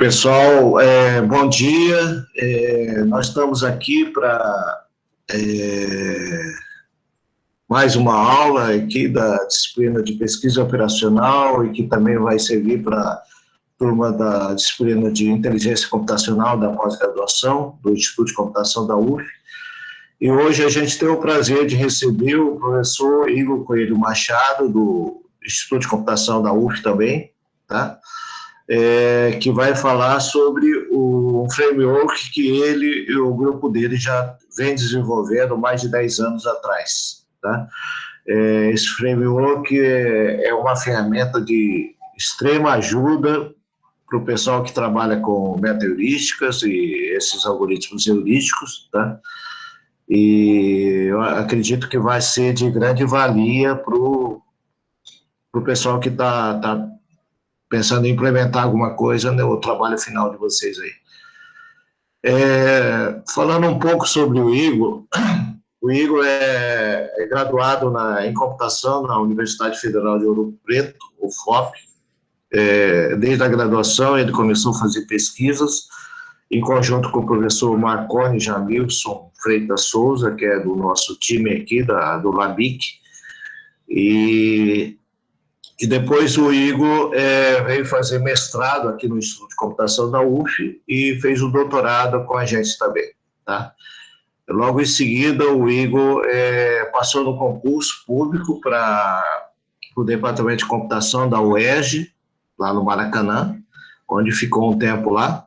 Pessoal, bom dia. Nós estamos aqui para mais uma aula aqui da disciplina de pesquisa operacional e que também vai servir para a turma da disciplina de inteligência computacional da pós-graduação do Instituto de Computação da UF. E hoje a gente tem o prazer de receber o professor Igor Coelho Machado, do Instituto de Computação da UF também, tá? Que vai falar sobre um framework que ele e o grupo dele já vem desenvolvendo mais de 10 anos atrás. Tá? Esse framework é uma ferramenta de extrema ajuda para o pessoal que trabalha com meta-heurísticas e esses algoritmos heurísticos, tá? E eu acredito que vai ser de grande valia para o pessoal que está pensando em implementar alguma coisa no trabalho final de vocês aí. Falando um pouco sobre o Igor é graduado em computação na Universidade Federal de Ouro Preto, UFOP. Desde a graduação ele começou a fazer pesquisas em conjunto com o professor Marconi Jamilson Freitas Souza, que é do nosso time aqui, do LABIC, e depois o Igor veio fazer mestrado aqui no Instituto de Computação da UF e fez o doutorado com a gente também, tá? Logo em seguida, o Igor passou no concurso público para o Departamento de Computação da UERJ, lá no Maracanã, onde ficou um tempo lá.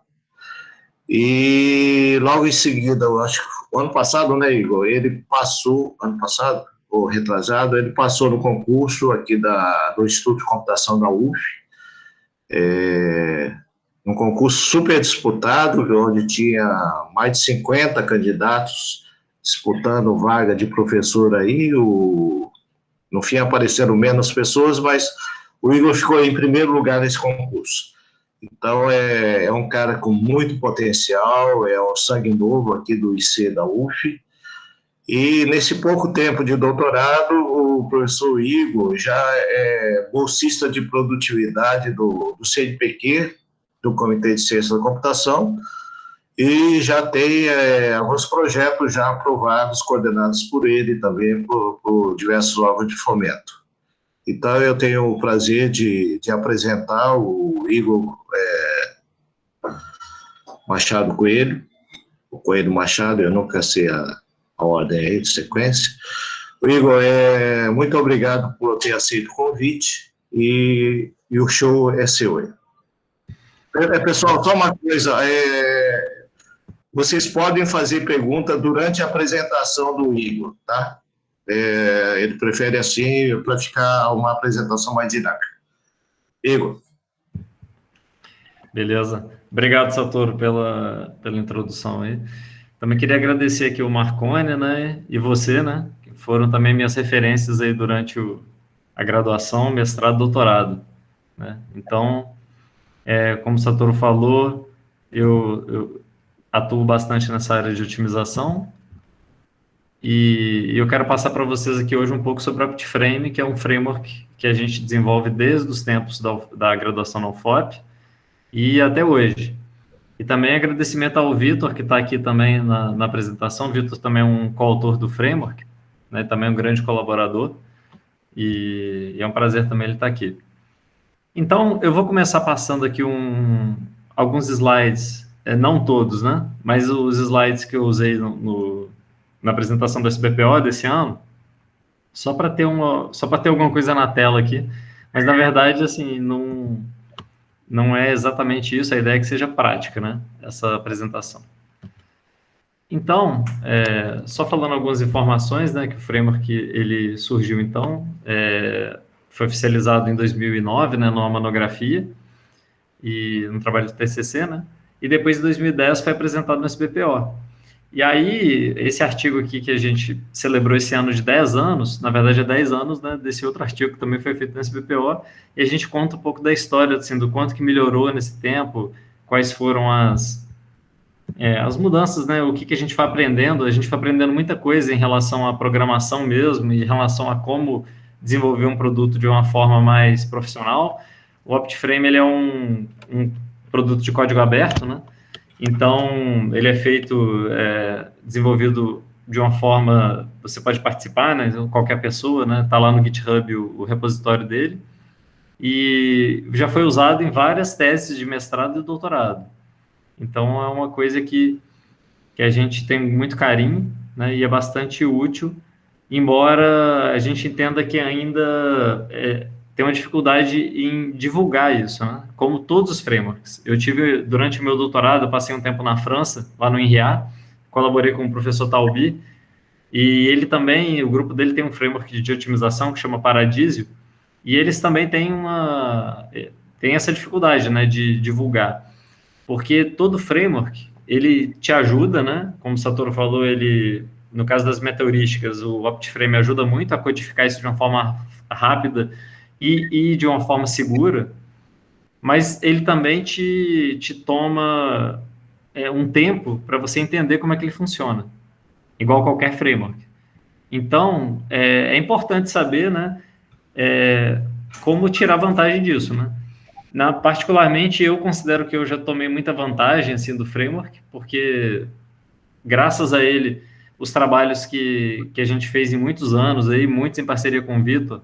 E logo em seguida, eu acho que ano passado, né, Igor? Ele passou, ano passado, ou retrasado, ele passou no concurso aqui do Instituto de Computação da UF, um concurso super disputado, onde tinha mais de 50 candidatos disputando vaga de professor aí, no fim apareceram menos pessoas, mas o Igor ficou em primeiro lugar nesse concurso. Então é um cara com muito potencial, é um sangue novo aqui do IC da UF. E nesse pouco tempo de doutorado, o professor Igor já é bolsista de produtividade do CNPq, do Comitê de Ciência da Computação, e já tem alguns projetos já aprovados, coordenados por ele também, por diversos órgãos de fomento. Então, eu tenho o prazer de apresentar o Igor Machado Coelho, o Coelho Machado, eu nunca sei a ordem aí de sequência. Igor, muito obrigado por ter aceito o convite e o show é seu. Pessoal, só uma coisa, vocês podem fazer pergunta durante a apresentação do Igor, tá? Ele prefere assim para ficar uma apresentação mais dinâmica. Igor. Beleza. Obrigado, Satoru, pela introdução aí. Também queria agradecer aqui o Marconi, né, e você, né, que foram também minhas referências aí durante a graduação, mestrado, doutorado, né. Então, como o Satoru falou, eu atuo bastante nessa área de otimização e eu quero passar para vocês aqui hoje um pouco sobre o OptiFrame, que é um framework que a gente desenvolve desde os tempos da graduação na UFOP e até hoje. E também agradecimento ao Vitor, que está aqui também na apresentação. O Vitor também é um coautor do framework, né, também é um grande colaborador, e é um prazer também ele estar aqui. Então, eu vou começar passando aqui alguns slides, não todos, né, mas os slides que eu usei na apresentação do SBPO desse ano, só para ter alguma coisa na tela aqui, mas na verdade, assim, não é exatamente isso, a ideia é que seja prática, né, essa apresentação. Então, só falando algumas informações, né, que o framework ele surgiu, então, foi oficializado em 2009, né, numa monografia, e no trabalho de TCC, né, e depois em 2010 foi apresentado no SBPO. E aí, esse artigo aqui que a gente celebrou esse ano de 10 anos, na verdade é 10 anos, né, desse outro artigo que também foi feito no SBPO, e a gente conta um pouco da história, assim, do quanto que melhorou nesse tempo, quais foram as mudanças, né, o que a gente foi aprendendo. A gente foi aprendendo muita coisa em relação à programação mesmo, em relação a como desenvolver um produto de uma forma mais profissional. O OptiFrame, ele é um produto de código aberto, né? Então, ele é feito, desenvolvido de uma forma, você pode participar, né? Qualquer pessoa, né? Está lá no GitHub o repositório dele. E já foi usado em várias teses de mestrado e doutorado. Então, é uma coisa que a gente tem muito carinho, né? E é bastante útil, embora a gente entenda que ainda tem uma dificuldade em divulgar isso, né? Como todos os frameworks. Eu tive, durante o meu doutorado, eu passei um tempo na França, lá no INRIA, colaborei com o professor Talbi, e ele também, o grupo dele tem um framework de otimização que chama Paradisio, e eles também têm essa dificuldade, né, de divulgar. Porque todo framework, ele te ajuda, né? Como o Satoru falou, no caso das metaheurísticas, o OptiFrame ajuda muito a codificar isso de uma forma rápida e de uma forma segura, mas ele também te toma um tempo para você entender como é que ele funciona, igual qualquer framework. Então, é importante saber, né, como tirar vantagem disso, né? Particularmente, eu considero que eu já tomei muita vantagem assim, do framework, porque, graças a ele, os trabalhos que a gente fez em muitos anos, aí, muitos em parceria com o Vitor,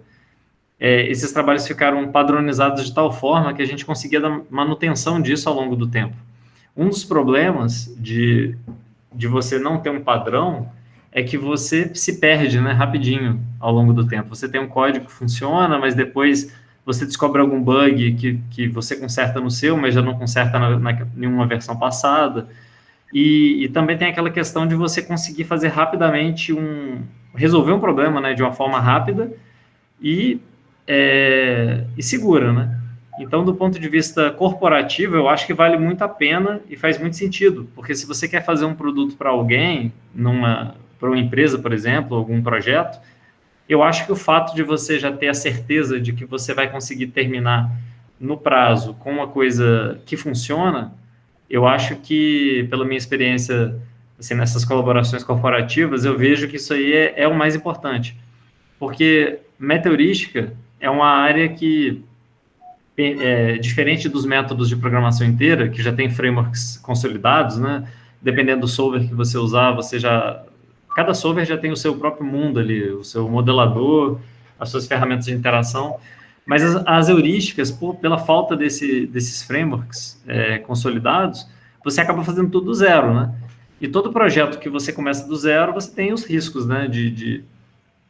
esses trabalhos ficaram padronizados de tal forma que a gente conseguia dar manutenção disso ao longo do tempo. Um dos problemas de você não ter um padrão é que você se perde, né, rapidinho ao longo do tempo. Você tem um código que funciona, mas depois você descobre algum bug que você conserta no seu, mas já não conserta em uma versão passada. E também tem aquela questão de você conseguir fazer rapidamente resolver um problema, né, de uma forma rápida e segura, né? Então, do ponto de vista corporativo, eu acho que vale muito a pena e faz muito sentido, porque se você quer fazer um produto para alguém, para uma empresa, por exemplo, algum projeto, eu acho que o fato de você já ter a certeza de que você vai conseguir terminar no prazo com uma coisa que funciona, eu acho que, pela minha experiência assim, nessas colaborações corporativas, eu vejo que isso aí é o mais importante. Porque metaheurística é uma área que, diferente dos métodos de programação inteira, que já tem frameworks consolidados, né? Dependendo do solver que você usar, cada solver já tem o seu próprio mundo ali, o seu modelador, as suas ferramentas de interação, mas as heurísticas, pela falta desses frameworks consolidados, você acaba fazendo tudo do zero, né? E todo projeto que você começa do zero, você tem os riscos, né?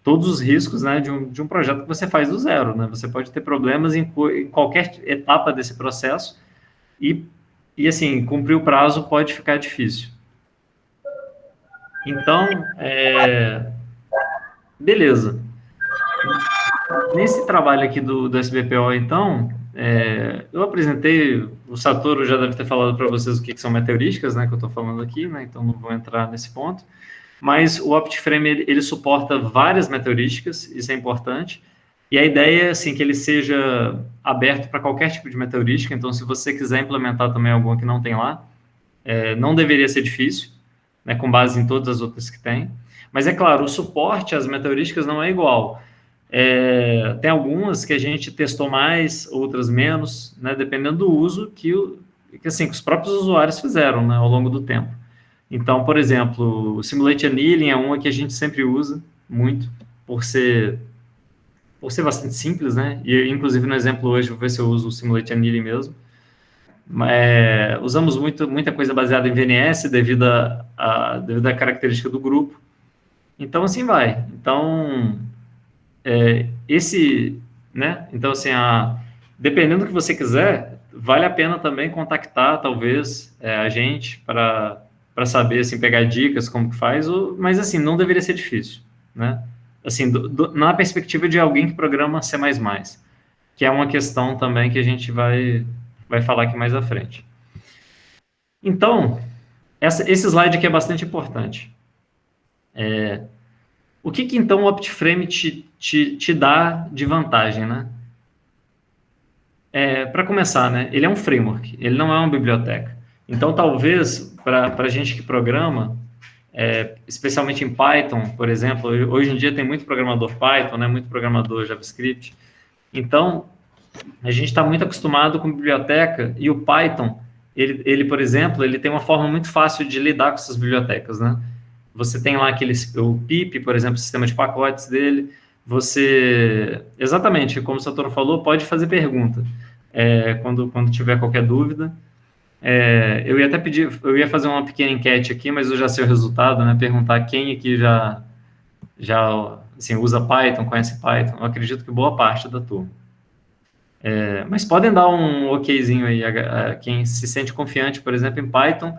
Todos os riscos, né? De um projeto que você faz do zero, né? Você pode ter problemas em qualquer etapa desse processo e assim, cumprir o prazo pode ficar difícil. Então, beleza. Nesse trabalho aqui do SBPO, então, eu apresentei, o Satoru já deve ter falado para vocês o que são metaheurísticas, né, que eu estou falando aqui, né, então não vou entrar nesse ponto, mas o OptiFrame, ele suporta várias metaheurísticas, isso é importante, e a ideia é, assim, que ele seja aberto para qualquer tipo de metaheurística, então se você quiser implementar também alguma que não tem lá, não deveria ser difícil, né, com base em todas as outras que tem, mas é claro, o suporte às metaheurísticas não é igual. Tem algumas que a gente testou mais, outras menos, né, dependendo do uso que os próprios usuários fizeram, né, ao longo do tempo. Então, por exemplo, o Simulate Annealing é uma que a gente sempre usa muito, por ser bastante simples, né, e inclusive no exemplo hoje, vou ver se eu uso o Simulate Annealing mesmo. Usamos muita coisa baseada em VNS devido à característica do grupo. Então, assim vai. Então, né? Então, assim, dependendo do que você quiser, vale a pena também contactar, talvez, a gente para saber, assim, pegar dicas, como que faz, mas, assim, não deveria ser difícil, né? Assim, na perspectiva de alguém que programa C++, que é uma questão também que a gente vai falar aqui mais à frente. Então, esse slide aqui é bastante importante. O que então o OptiFrame te dá de vantagem, né? Para começar, né? Ele é um framework, ele não é uma biblioteca. Então, talvez, para a gente que programa, especialmente em Python, por exemplo, hoje em dia tem muito programador Python, né? Muito programador JavaScript. Então, a gente está muito acostumado com biblioteca e o Python, ele, por exemplo, ele tem uma forma muito fácil de lidar com essas bibliotecas, né? Você tem lá o PIP, por exemplo, o sistema de pacotes dele. Você, exatamente, como o Satoru falou, pode fazer pergunta quando tiver qualquer dúvida. Eu ia até pedir, eu ia fazer uma pequena enquete aqui, mas eu já sei o resultado, né? Perguntar quem aqui já assim, usa Python, conhece Python. Eu acredito que boa parte da turma. Mas podem dar um okzinho aí a quem se sente confiante, por exemplo, em Python,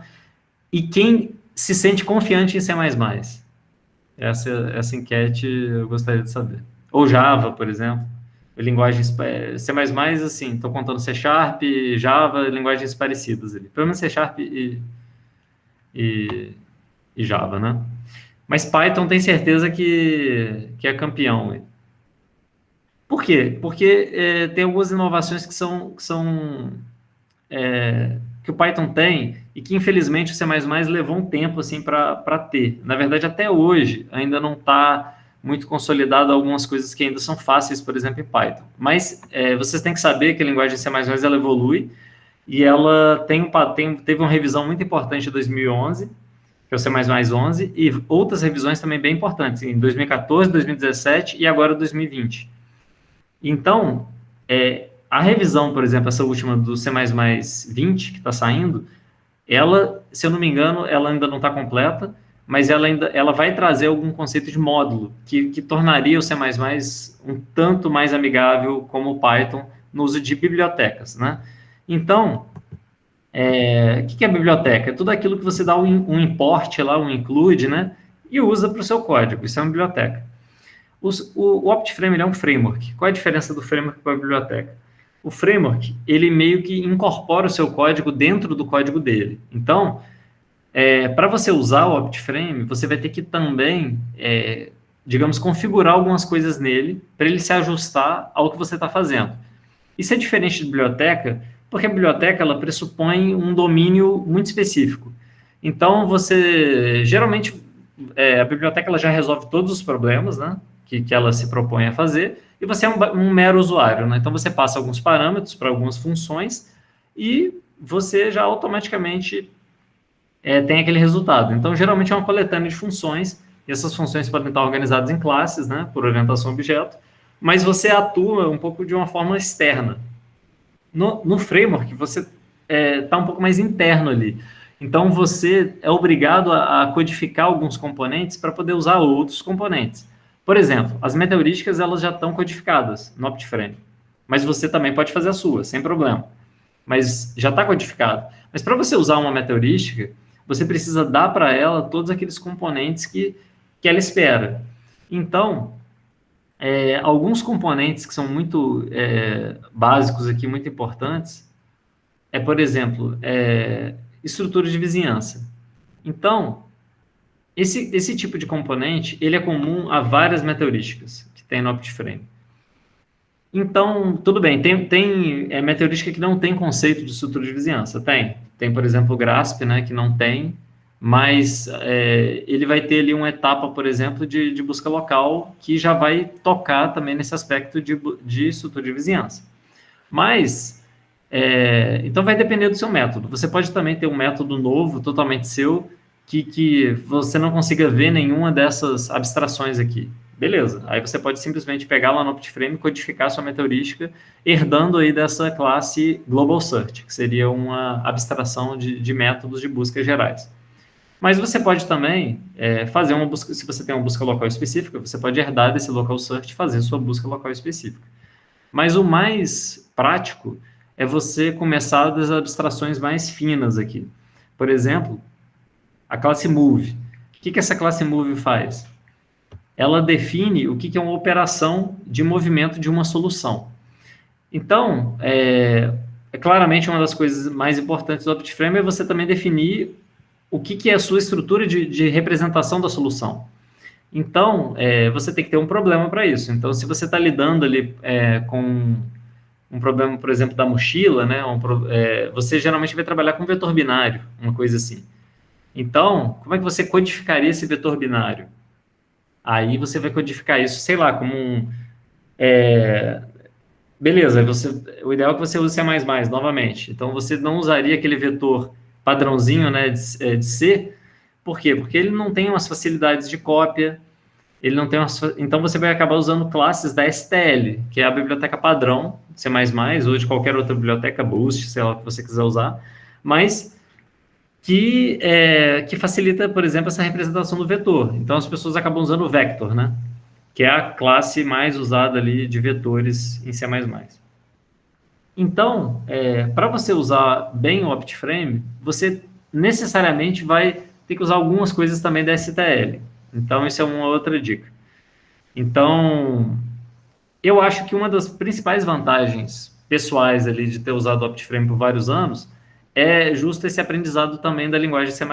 e quem se sente confiante em C++. Essa enquete eu gostaria de saber. Ou Java, por exemplo. Linguagens C++, assim, estou contando C#, Java, linguagens parecidas ali. Pelo menos C# e Java, né? Mas Python tem certeza que é campeão. Por quê? Porque tem algumas inovações que o Python tem e que, infelizmente, o C++ levou um tempo assim, para ter. Na verdade, até hoje, ainda não está muito consolidado algumas coisas que ainda são fáceis, por exemplo, em Python. Mas vocês têm que saber que a linguagem C++ ela evolui e ela teve uma revisão muito importante em 2011, que é o C++ 11, e outras revisões também bem importantes, em 2014, 2017 e agora 2020. Então, a revisão, por exemplo, essa última do C++ 20, que está saindo, ela, se eu não me engano, ela ainda não está completa, mas ela vai trazer algum conceito de módulo, que tornaria o C++ um tanto mais amigável como o Python no uso de bibliotecas, né? Então, o que é biblioteca? É tudo aquilo que você dá um import lá, um include, né? E usa para o seu código. Isso é uma biblioteca. O Optiframe ele é um framework. Qual é a diferença do framework para a biblioteca? O framework, ele meio que incorpora o seu código dentro do código dele. Então, para você usar o Optiframe, você vai ter que também, digamos, configurar algumas coisas nele para ele se ajustar ao que você está fazendo. Isso é diferente de biblioteca, porque a biblioteca ela pressupõe um domínio muito específico. Então, geralmente, a biblioteca ela já resolve todos os problemas, né, que ela se propõe a fazer, e você é um mero usuário, né? Então, você passa alguns parâmetros para algumas funções e você já automaticamente tem aquele resultado. Então, geralmente é uma coletânea de funções, e essas funções podem estar organizadas em classes, né, por orientação a objeto, mas você atua um pouco de uma forma externa. No framework, você está um pouco mais interno ali. Então, você é obrigado a codificar alguns componentes para poder usar outros componentes. Por exemplo, as metaheurísticas elas já estão codificadas no Optiframe, mas você também pode fazer a sua, sem problema. Mas já está codificado. Mas para você usar uma metaheurística, você precisa dar para ela todos aqueles componentes que ela espera. Então, alguns componentes que são muito básicos aqui, muito importantes, por exemplo, estrutura de vizinhança. Então, esse tipo de componente, ele é comum a várias metaheurísticas que tem no Optiframe. Então, tudo bem, tem metaheurística que não tem conceito de estrutura de vizinhança, tem, por exemplo, o GRASP, né, que não tem, mas ele vai ter ali uma etapa, por exemplo, de busca local, que já vai tocar também nesse aspecto de estrutura de vizinhança. Mas, então vai depender do seu método. Você pode também ter um método novo, totalmente seu, que você não consiga ver nenhuma dessas abstrações aqui. Beleza, aí você pode simplesmente pegar lá no Optiframe e codificar a sua metaheurística, herdando aí dessa classe Global Search, que seria uma abstração de métodos de busca gerais. Mas você pode também fazer uma busca, se você tem uma busca local específica, você pode herdar desse local search e fazer sua busca local específica. Mas o mais prático é você começar das abstrações mais finas aqui. Por exemplo, a classe move. O que essa classe move faz? Ela define o que é uma operação de movimento de uma solução. Então, claramente uma das coisas mais importantes do Optiframe é você também definir o que é a sua estrutura de representação da solução. Então, você tem que ter um problema para isso. Então, se você está lidando ali com um problema, por exemplo, da mochila, né, você geralmente vai trabalhar com vetor binário, uma coisa assim. Então, como é que você codificaria esse vetor binário? Aí você vai codificar isso, sei lá, como beleza, o ideal é que você use C++, novamente. Então, você não usaria aquele vetor padrãozinho, né, de C. Por quê? Porque ele não tem umas facilidades de cópia, ele não tem então você vai acabar usando classes da STL, que é a biblioteca padrão de C++, ou de qualquer outra biblioteca, Boost, sei lá o que você quiser usar, mas que facilita, por exemplo, essa representação do vetor. Então, as pessoas acabam usando o vector, né? Que é a classe mais usada ali de vetores em C++. Então, para você usar bem o OptiFrame, você necessariamente vai ter que usar algumas coisas também da STL. Então, isso é uma outra dica. Então, eu acho que uma das principais vantagens pessoais ali de ter usado o OptiFrame por vários anos é justo esse aprendizado também da linguagem C++.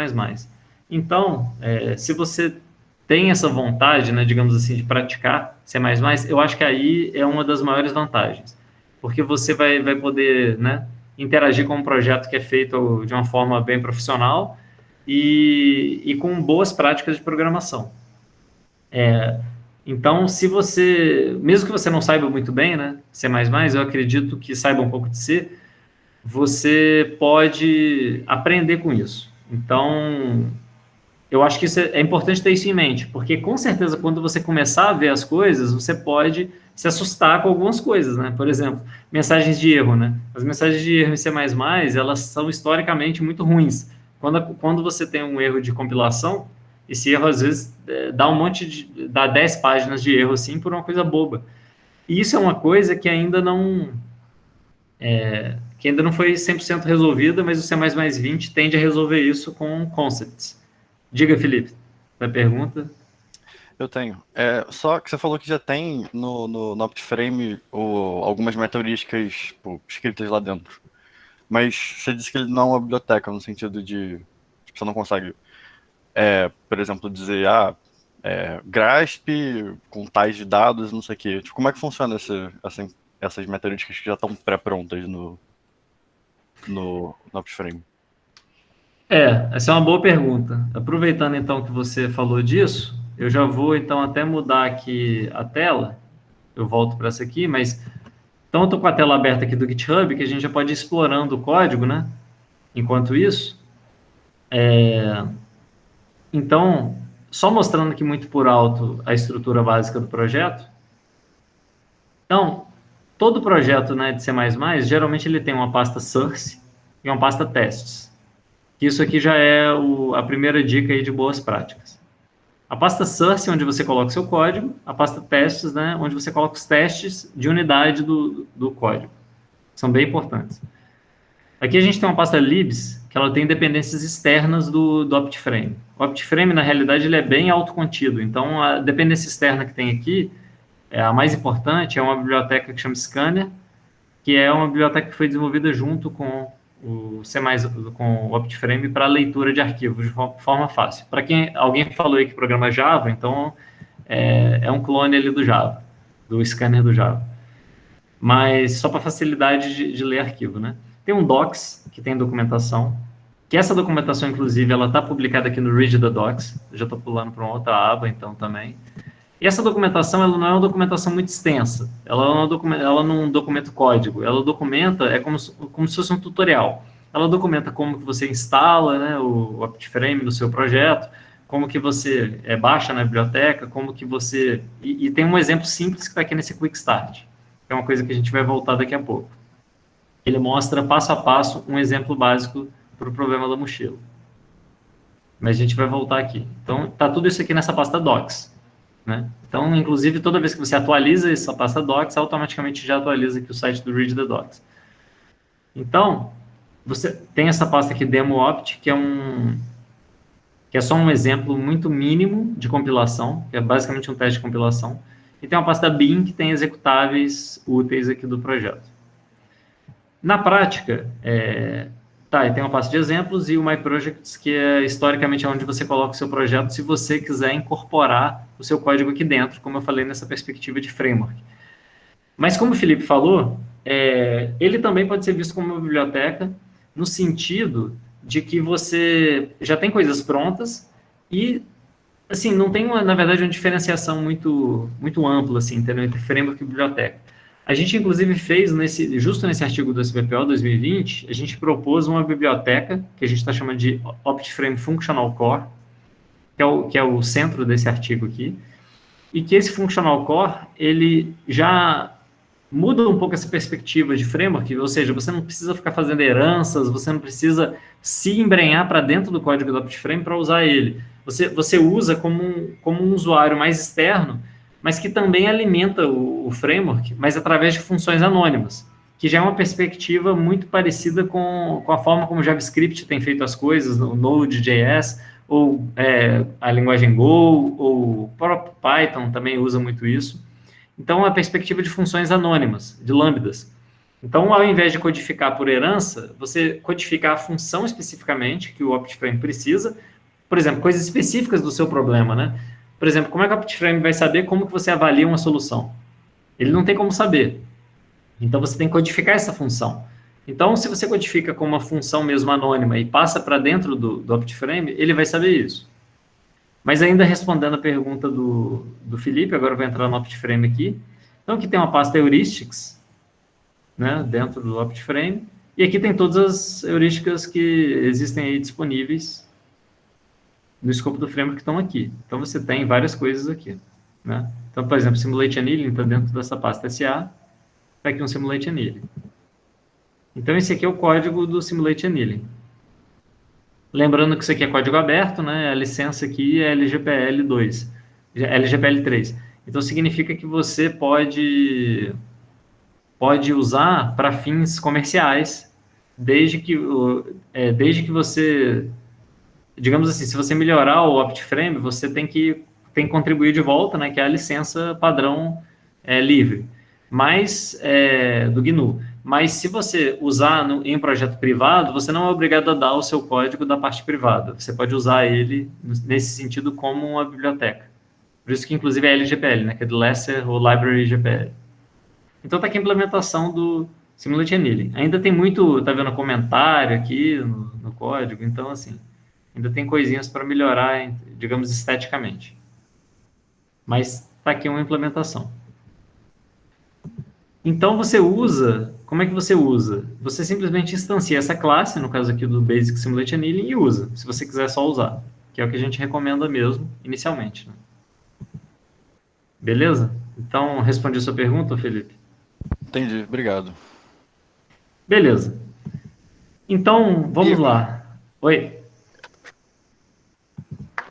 Então, se você tem essa vontade, né, digamos assim, de praticar C++, eu acho que aí é uma das maiores vantagens, porque você vai poder, né, interagir com um projeto que é feito de uma forma bem profissional e com boas práticas de programação. Então, se você, mesmo que você não saiba muito bem, né, C++, eu acredito que saiba um pouco de C, você pode aprender com isso. Então, eu acho que isso é importante ter isso em mente, porque com certeza quando você começar a ver as coisas, você pode se assustar com algumas coisas, né? Por exemplo, mensagens de erro, né? As mensagens de erro em C++, elas são historicamente muito ruins. Quando você tem um erro de compilação, esse erro às vezes dá 10 páginas de erro assim por uma coisa boba. E isso é uma coisa que ainda não foi 100% resolvida, mas o C++20 tende a resolver isso com concepts. Diga, Felipe, a pergunta. Eu tenho. Só que você falou que já tem no OptiFrame algumas metodísticas tipo, escritas lá dentro. Mas você disse que ele não é uma biblioteca, no sentido de você não consegue, por exemplo, dizer, GRASP com tais de dados, não sei o quê. Tipo, como é que funciona essas metodísticas que já estão pré-prontas no OptiFrame? Essa é uma boa pergunta. Aproveitando então que você falou disso, eu já vou então até mudar aqui a tela. Eu volto para essa aqui, mas então eu estou com a tela aberta aqui do GitHub, que a gente já pode ir explorando o código, né? Enquanto isso, então, só mostrando aqui muito por alto a estrutura básica do projeto. Então, todo projeto, né, de C++, geralmente ele tem uma pasta source e uma pasta tests. Isso aqui já é a primeira dica aí de boas práticas. A pasta source, onde você coloca o seu código, a pasta testes, né, onde você coloca os testes de unidade do código. São bem importantes. Aqui a gente tem uma pasta libs, que ela tem dependências externas do OptiFrame. O OptiFrame, na realidade, ele é bem autocontido. Então, a dependência externa que tem aqui, a mais importante, é uma biblioteca que chama Scanner, que é uma biblioteca que foi desenvolvida junto com o C++, com o OptiFrame para leitura de arquivos de forma fácil. Para alguém falou aí que programa Java, então é um clone ali do Java, do Scanner do Java. Mas só para facilidade de ler arquivo, né? Tem um docs, que tem documentação, que essa documentação, inclusive, ela está publicada aqui no Read the Docs. Eu já estou pulando para uma outra aba, então, também. E essa documentação, ela não é uma documentação muito extensa. Ela não documenta o código. Ela documenta, como se fosse um tutorial. Ela documenta como que você instala, né, o OptiFrame no seu projeto, como que você baixa na biblioteca, como que você... E tem um exemplo simples que está aqui nesse Quick Start, que é uma coisa que a gente vai voltar daqui a pouco. Ele mostra passo a passo um exemplo básico para o problema da mochila. Mas a gente vai voltar aqui. Então, está tudo isso aqui nessa pasta Docs, né? Então, inclusive, toda vez que você atualiza essa pasta Docs, automaticamente já atualiza aqui o site do Read the Docs. Então, você tem essa pasta aqui, DemoOpt, que é só um exemplo muito mínimo de compilação, que é basicamente um teste de compilação. E tem uma pasta bin, que tem executáveis úteis aqui do projeto. Na prática, e tem uma pasta de exemplos e o My Projects, que historicamente onde você coloca o seu projeto se você quiser incorporar o seu código aqui dentro, como eu falei nessa perspectiva de framework. Mas como o Felipe falou, ele também pode ser visto como uma biblioteca no sentido de que você já tem coisas prontas e, assim, não tem, na verdade, uma diferenciação muito, muito ampla, assim, entre framework e biblioteca. A gente, inclusive, fez, justo nesse artigo do SBPO 2020, a gente propôs uma biblioteca, que a gente está chamando de OptiFrame Functional Core, que é o centro desse artigo aqui, e que esse Functional Core, ele já muda um pouco essa perspectiva de framework, ou seja, você não precisa ficar fazendo heranças, você não precisa se embrenhar para dentro do código do OptiFrame para usar ele. Você usa como um usuário mais externo, mas que também alimenta o framework, mas através de funções anônimas, que já é uma perspectiva muito parecida com a forma como o JavaScript tem feito as coisas, o Node.js, ou a linguagem Go, ou o próprio Python também usa muito isso. Então, a perspectiva de funções anônimas, de lambdas. Então, ao invés de codificar por herança, você codifica a função especificamente que o OptiFrame precisa, por exemplo, coisas específicas do seu problema, né? Por exemplo, como é que o OptiFrame vai saber como que você avalia uma solução? Ele não tem como saber. Então, você tem que codificar essa função. Então, se você codifica com uma função mesmo anônima e passa para dentro do OptiFrame, ele vai saber isso. Mas ainda respondendo a pergunta do Felipe, agora eu vou entrar no OptiFrame aqui. Então, aqui tem uma pasta Heuristics, né, dentro do OptiFrame, e aqui tem todas as heurísticas que existem aí disponíveis no escopo do framework que estão aqui. Então, você tem várias coisas aqui, né? Então, por exemplo, Simulate Annealing está dentro dessa pasta SA, está aqui um Simulate Annealing. Então, esse aqui é o código do Simulate Annealing. Lembrando que isso aqui é código aberto, né? A licença aqui é LGPL2, LGPL3. Então, significa que você pode usar para fins comerciais, desde que você, digamos assim, se você melhorar o OptiFrame, você tem que contribuir de volta, né? Que é a licença padrão livre, mas do GNU. Mas se você usar em um projeto privado, você não é obrigado a dar o seu código da parte privada. Você pode usar ele, nesse sentido, como uma biblioteca. Por isso que, inclusive, é LGPL, né? Que é do Lesser ou Library GPL. Então, está aqui a implementação do Simulate Annealing. Ainda tem muito, tá vendo, comentário aqui no código. Então, assim, ainda tem coisinhas para melhorar, digamos, esteticamente. Mas está aqui uma implementação. Então, você usa... Como é que você usa? Você simplesmente instancia essa classe, no caso aqui do Basic Simulate Annealing, e usa, se você quiser só usar. Que é o que a gente recomenda mesmo, inicialmente. Né? Beleza? Então, respondi a sua pergunta, Felipe? Entendi, obrigado. Beleza. Então, vamos lá. Oi?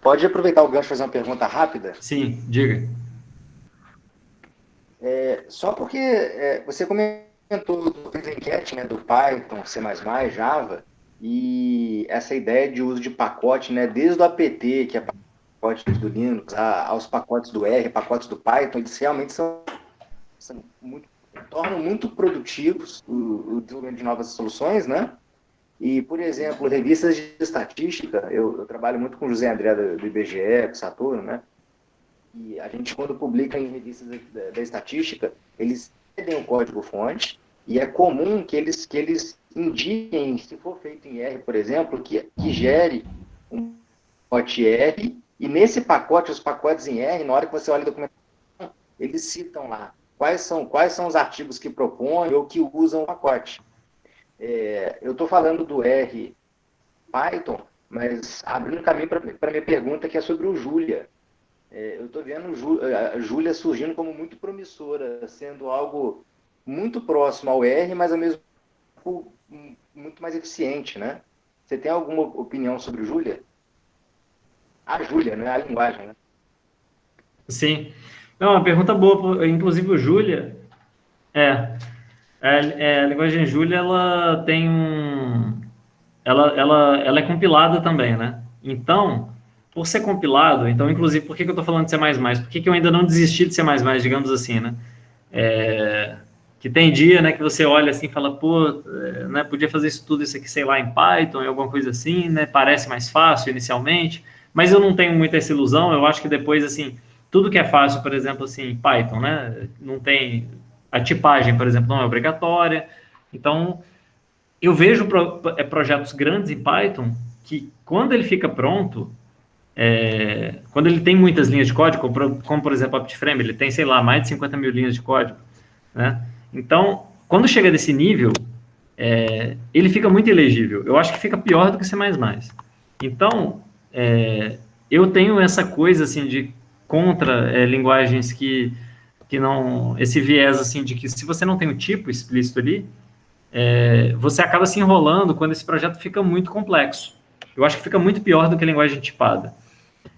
Pode aproveitar o gancho e fazer uma pergunta rápida? Sim, diga. Só porque você comentou do enquete, né, do Python, C++, Java, e essa ideia de uso de pacote, né, desde o apt, que é pacote do Linux, aos pacotes do R, pacotes do Python, eles realmente tornam muito produtivos o desenvolvimento de novas soluções, né? E, por exemplo, revistas de estatística, eu trabalho muito com o José André do IBGE, com o Saturno, né? E a gente, quando publica em revistas da estatística, eles pedem o código-fonte, e é comum que eles indiquem, se for feito em R, por exemplo, que gere um pacote R, e nesse pacote, os pacotes em R, na hora que você olha a documentação, eles citam lá quais são os artigos que propõem ou que usam o pacote. Eu estou falando do R Python, mas abrindo caminho para a minha pergunta, que é sobre o Julia. Eu estou vendo a Julia surgindo como muito promissora, sendo algo muito próximo ao R, mas ao mesmo tempo muito mais eficiente, né? Você tem alguma opinião sobre o Julia? A Julia, né? A linguagem, né? Sim. Não, uma pergunta boa. Inclusive, o Julia... a linguagem Julia, ela tem ela é compilada também, né? Então, por ser compilado, então, inclusive, por que eu estou falando de C++? Por que eu ainda não desisti de C++, digamos assim, né? Que tem dia, né, que você olha assim e fala, pô, né, podia fazer isso aqui, sei lá, em Python, em alguma coisa assim, né? Parece mais fácil inicialmente, mas eu não tenho muita essa ilusão. Eu acho que depois, assim, tudo que é fácil, por exemplo, assim, Python, né? Não tem... A tipagem, por exemplo, não é obrigatória. Então, eu vejo projetos grandes em Python que, quando ele fica pronto, quando ele tem muitas linhas de código, como por exemplo, o OptiFrame, ele tem, sei lá, mais de 50 mil linhas de código, né? Então, quando chega desse nível, ele fica muito ilegível. Eu acho que fica pior do que C++. Então, eu tenho essa coisa, assim, de contra linguagens que não... Esse viés, assim, de que se você não tem o tipo explícito ali, você acaba se enrolando quando esse projeto fica muito complexo. Eu acho que fica muito pior do que a linguagem tipada.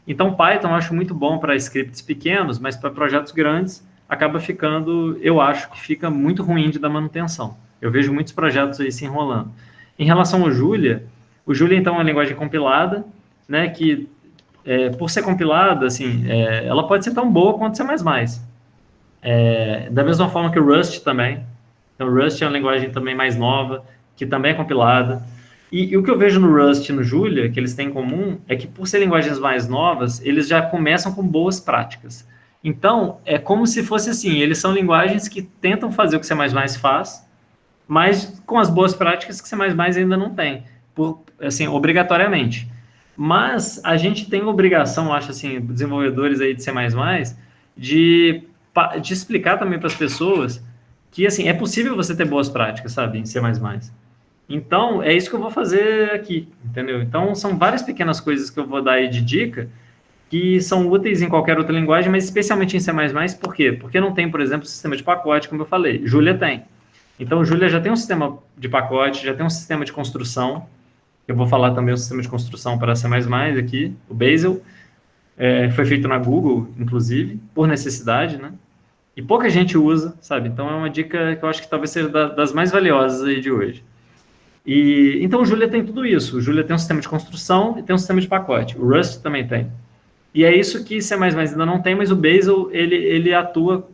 Então, Python eu acho muito bom para scripts pequenos, mas para projetos grandes acaba ficando, eu acho que fica muito ruim de dar manutenção. Eu vejo muitos projetos aí se enrolando. Em relação ao Julia, o Julia, então, é uma linguagem compilada, né, que, por ser compilada, assim, ela pode ser tão boa quanto C++. Da mesma forma que o Rust também. Então, o Rust é uma linguagem também mais nova, que também é compilada. E o que eu vejo no Rust e no Julia, que eles têm em comum, é que por ser linguagens mais novas, eles já começam com boas práticas. Então, é como se fosse assim, eles são linguagens que tentam fazer o que C++ faz, mas com as boas práticas que C++ ainda não tem, assim, obrigatoriamente. Mas a gente tem obrigação, acho assim, desenvolvedores aí de C++, de explicar também para as pessoas que, assim, é possível você ter boas práticas, sabe, em C++. Então, é isso que eu vou fazer aqui, entendeu? Então, são várias pequenas coisas que eu vou dar aí de dica que são úteis em qualquer outra linguagem, mas especialmente em C++, por quê? Porque não tem, por exemplo, sistema de pacote, como eu falei. Julia tem. Então, Julia já tem um sistema de pacote, já tem um sistema de construção. Eu vou falar também o sistema de construção para C++ aqui, o Bazel. Foi feito na Google, inclusive, por necessidade, né? E pouca gente usa, sabe? Então, é uma dica que eu acho que talvez seja das mais valiosas aí de hoje. Então, o Julia tem tudo isso. O Julia tem um sistema de construção e tem um sistema de pacote. O Rust também tem. E é isso que C++ ainda não tem, mas o Bazel, ele atua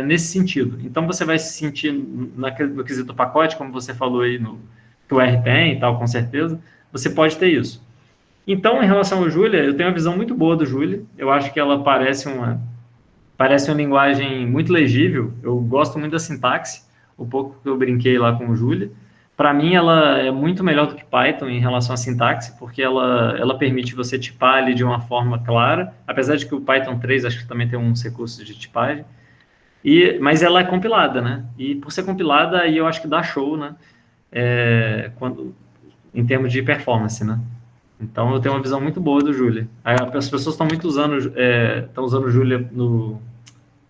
nesse sentido. Então, você vai se sentir no quesito pacote, como você falou aí, que o R tem e tal, com certeza, você pode ter isso. Então, em relação ao Julia, eu tenho uma visão muito boa do Julia. Eu acho que ela parece uma linguagem muito legível. Eu gosto muito da sintaxe, o pouco que eu brinquei lá com o Julia. Para mim, ela é muito melhor do que Python em relação à sintaxe, porque ela permite você tipar ali de uma forma clara, apesar de que o Python 3 acho que também tem uns recursos de tipagem, mas ela é compilada, né? E por ser compilada, aí eu acho que dá show, né? Em termos de performance, né? Então, eu tenho uma visão muito boa do Julia. As pessoas estão usando o Julia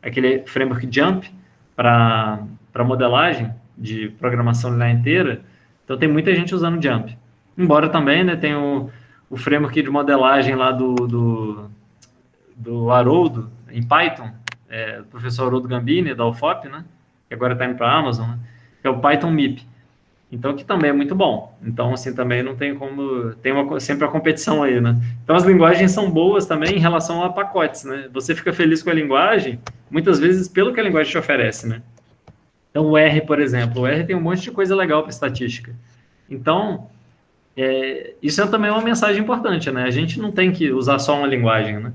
aquele framework Jump para modelagem de programação linear inteira. Então, tem muita gente usando Jump. Embora também, né, tem o framework de modelagem lá do Haroldo, em Python, do professor Haroldo Gambini, da UFOP, né, que agora está indo para a Amazon, né, que é o Python MIP. Então, que também é muito bom. Então, assim, também não tem como... Tem sempre a competição aí, né? Então, as linguagens são boas também em relação a pacotes, né? Você fica feliz com a linguagem, muitas vezes, pelo que a linguagem te oferece, né? Então, o R, por exemplo. O R tem um monte de coisa legal para estatística. Então, isso também é uma mensagem importante, né? A gente não tem que usar só uma linguagem, né?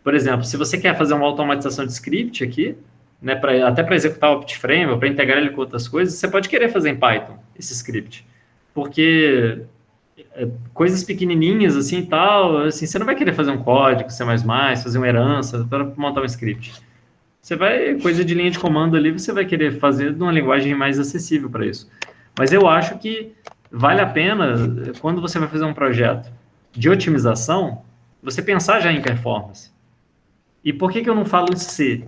Por exemplo, se você quer fazer uma automatização de script aqui, né, até para executar o OptiFrame, ou para integrar ele com outras coisas, você pode querer fazer em Python, esse script. Porque coisas pequenininhas, assim, tal, assim, você não vai querer fazer um código, C++, fazer uma herança, para montar um script. Coisa de linha de comando ali, você vai querer fazer de uma linguagem mais acessível para isso. Mas eu acho que vale a pena, quando você vai fazer um projeto de otimização, você pensar já em performance. E por que eu não falo em C?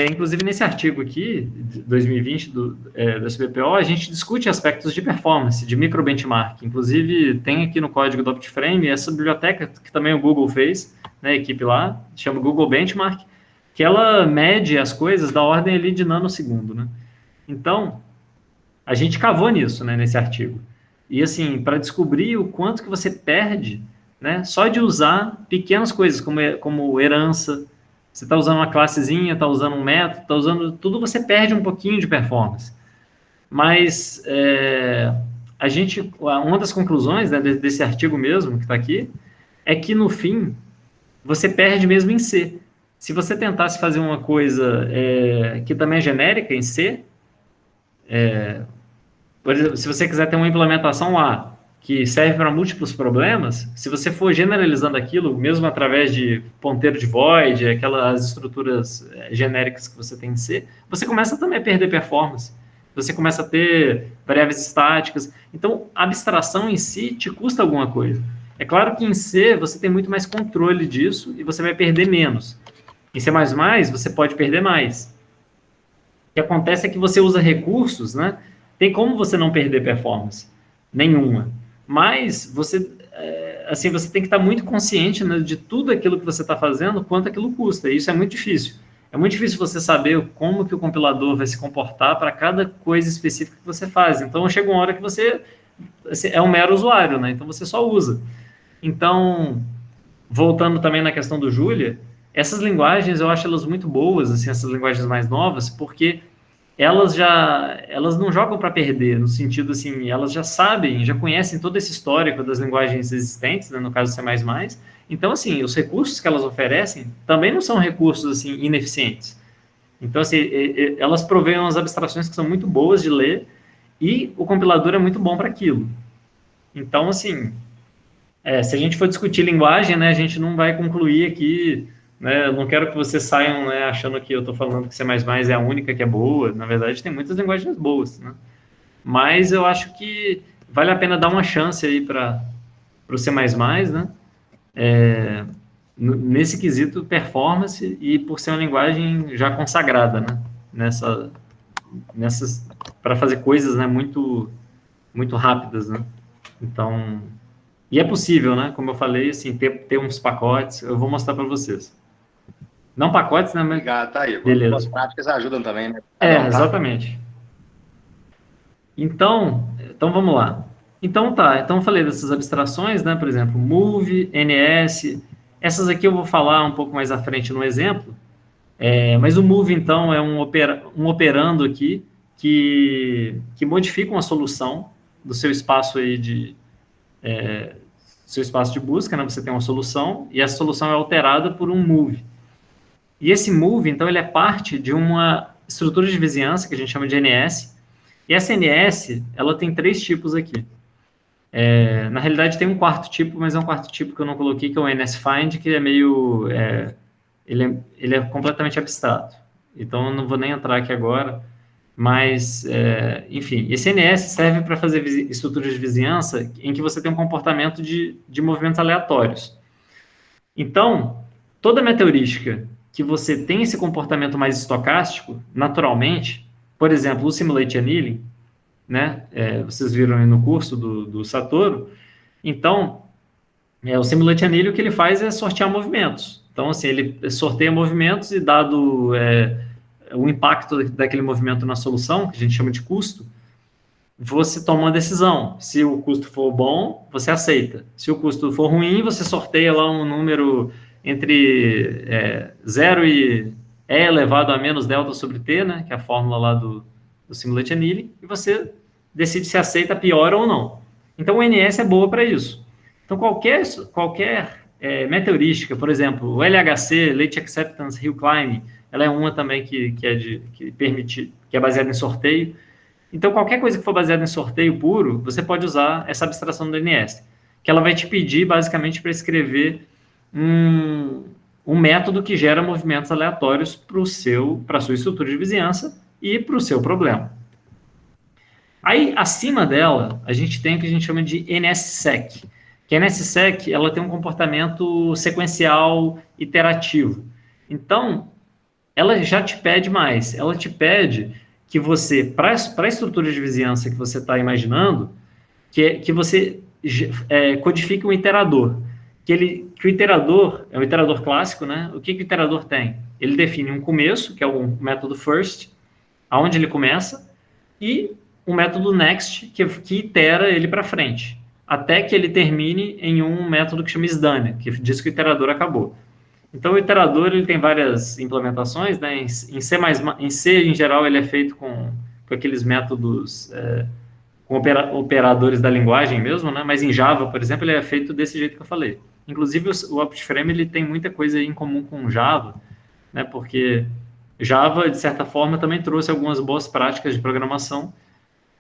Inclusive, nesse artigo aqui, de 2020, do SBPO, a gente discute aspectos de performance, de microbenchmark. Inclusive, tem aqui no código do OptiFrame essa biblioteca que também o Google fez, né, a equipe lá, chama Google Benchmark, que ela mede as coisas da ordem ali de nanosegundo, né? Então, a gente cavou nisso, né, nesse artigo. E, assim, para descobrir o quanto que você perde, né, só de usar pequenas coisas, como herança. Você está usando uma classezinha, está usando um método, está usando tudo, você perde um pouquinho de performance. Mas uma das conclusões, né, desse artigo mesmo, que está aqui, é que no fim, você perde mesmo em C. Se você tentasse fazer uma coisa que também é genérica em C, por exemplo, se você quiser ter uma implementação lá, que serve para múltiplos problemas, se você for generalizando aquilo, mesmo através de ponteiro de void, aquelas estruturas genéricas que você tem em C, você começa também a perder performance. Você começa a ter variáveis estáticas. Então, a abstração em si te custa alguma coisa. É claro que em C você tem muito mais controle disso e você vai perder menos. Em C++ você pode perder mais. O que acontece é que você usa recursos, né? Tem como você não perder performance? Nenhuma. Mas você, assim, você tem que estar muito consciente, né, de tudo aquilo que você está fazendo, quanto aquilo custa. E isso é muito difícil. É muito difícil você saber como que o compilador vai se comportar para cada coisa específica que você faz. Então, chega uma hora que você é um mero usuário, né? Então, você só usa. Então, voltando também na questão do Julia, essas linguagens, eu acho elas muito boas, assim, essas linguagens mais novas, porque elas não jogam para perder, no sentido assim, elas já sabem, já conhecem todo esse histórico das linguagens existentes, né, no caso C++. Então, assim, os recursos que elas oferecem também não são recursos, assim, ineficientes. Então, assim, elas provêm umas abstrações que são muito boas de ler e o compilador é muito bom para aquilo. Então, assim, se a gente for discutir linguagem, né, a gente não vai concluir aqui, né, eu não quero que vocês saiam, né, achando que eu estou falando que C++ é a única que é boa. Na verdade, tem muitas linguagens boas, né? Mas eu acho que vale a pena dar uma chance aí para o C++, né? Nesse quesito performance e por ser uma linguagem já consagrada, né? Nessas para fazer coisas, né, muito rápidas, né? Então, e é possível, né? Como eu falei, assim, ter uns pacotes, eu vou mostrar para vocês. Não pacotes, né? Mas... Obrigado, tá aí. Beleza. As práticas ajudam também, né? Exatamente. Então vamos lá. Então eu falei dessas abstrações, né? Por exemplo, move, NS. Essas aqui eu vou falar um pouco mais à frente no exemplo. Mas o move, então, é um operando aqui que modifica uma solução do seu espaço aí seu espaço de busca, né? Você tem uma solução e essa solução é alterada por um move. E esse move, então, ele é parte de uma estrutura de vizinhança que a gente chama de NS. E essa NS, ela tem 3 tipos aqui. Na realidade, tem um quarto tipo, mas é um quarto tipo que eu não coloquei, que é o NSFind, que é meio... ele é completamente abstrato. Então, eu não vou nem entrar aqui agora. Mas, enfim, esse NS serve para fazer estruturas de vizinhança em que você tem um comportamento de movimentos aleatórios. Então, toda meteorística que você tem esse comportamento mais estocástico, naturalmente, por exemplo, o Simulate Annealing, né? Vocês viram aí no curso do Satoru. Então, o Simulate Annealing, o que ele faz é sortear movimentos. Então, assim, ele sorteia movimentos e dado o impacto daquele movimento na solução, que a gente chama de custo, você toma uma decisão. Se o custo for bom, você aceita. Se o custo for ruim, você sorteia lá um número entre 0 e E elevado a menos delta sobre T, né, que é a fórmula lá do Simulate Annealing, e você decide se aceita pior ou não. Então, o NS é boa para isso. Então, qualquer meteorística, por exemplo, o LHC, Late Acceptance Hill Climbing, ela é uma também que é baseada em sorteio. Então, qualquer coisa que for baseada em sorteio puro, você pode usar essa abstração do NS, que ela vai te pedir, basicamente, para escrever um método que gera movimentos aleatórios para a sua estrutura de vizinhança e para o seu problema. Aí, acima dela, a gente tem o que a gente chama de NSSEC, que a NSSEC ela tem um comportamento sequencial iterativo. Então, ela já te pede mais. Ela te pede que você, para a estrutura de vizinhança que você está imaginando, que você codifique um iterador. Que o iterador é um iterador clássico, né? O que o iterador tem? Ele define um começo, que é o método first, aonde ele começa, e um método next, que itera ele para frente, até que ele termine em um método que chama isDane, que diz que o iterador acabou. Então, o iterador ele tem várias implementações, né? Em C, em geral, ele é feito com aqueles métodos, com operadores da linguagem mesmo, né? Mas em Java, por exemplo, ele é feito desse jeito que eu falei. Inclusive, o OptiFrame ele tem muita coisa em comum com Java, né? Porque Java, de certa forma, também trouxe algumas boas práticas de programação